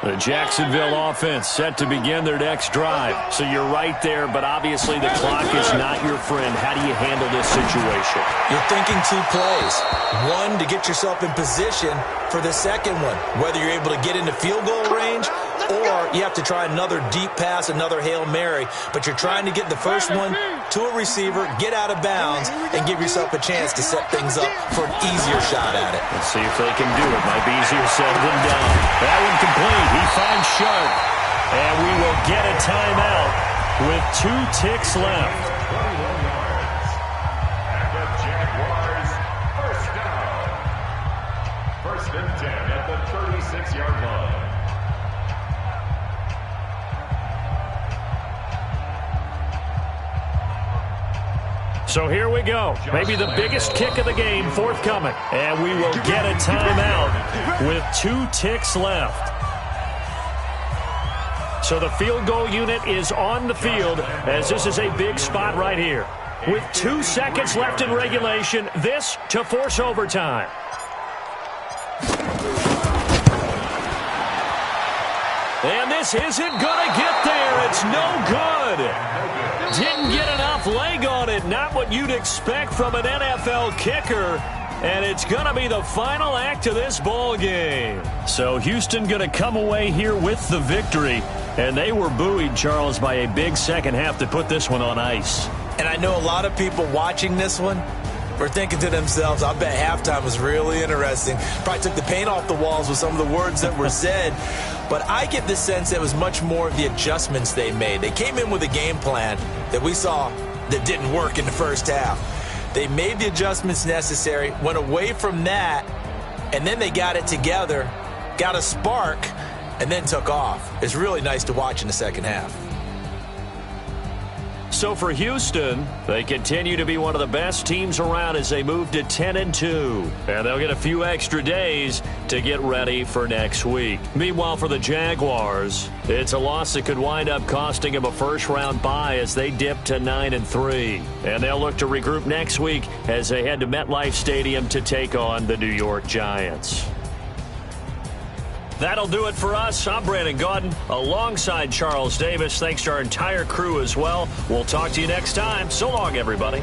line. The Jacksonville offense set to begin their next drive. So you're right there, but obviously the clock is not your friend. How do you handle this situation? You're thinking 2 plays. One, to get yourself in position for the second one, whether you're able to get into field goal range or you have to try another deep pass, another Hail Mary, but you're trying to get the first one to a receiver, get out of bounds, and give yourself a chance to set things up for an easier shot at it. Let's see if they can do it. Might be easier said than done. That one complete. He finds Sharp. And we will get a timeout with 2 ticks left. 21 yards. And the Jaguars, first down. 1st and 10 at the 36-yard line. So here we go. Maybe the biggest kick of the game forthcoming. And we will get a timeout with 2 ticks left. So the field goal unit is on the field as this is a big spot right here. With 2 seconds left in regulation, this to force overtime. And this isn't going to get there. It's no good. Didn't get enough leg on it. Not what you'd expect from an NFL kicker. And it's going to be the final act of this ball game. So Houston going to come away here with the victory. And they were buoyed, Charles, by a big second half to put this one on ice. And I know a lot of people watching this one were thinking to themselves, I bet halftime was really interesting. Probably took the paint off the walls with some of the words that were said. But I get the sense that it was much more of the adjustments they made. They came in with a game plan that we saw that didn't work in the first half. They made the adjustments necessary, went away from that, and then they got it together, got a spark, and then took off. It's really nice to watch in the second half. so for Houston, they continue to be one of the best teams around as they move to 10-2. And they'll get a few extra days to get ready for next week. Meanwhile, for the Jaguars, it's a loss that could wind up costing them a first-round bye as they dip to 9-3. And they'll look to regroup next week as they head to MetLife Stadium to take on the New York Giants. That'll do it for us. I'm Brandon Gaudin alongside Charles Davis. Thanks to our entire crew as well. We'll talk to you next time. So long, everybody.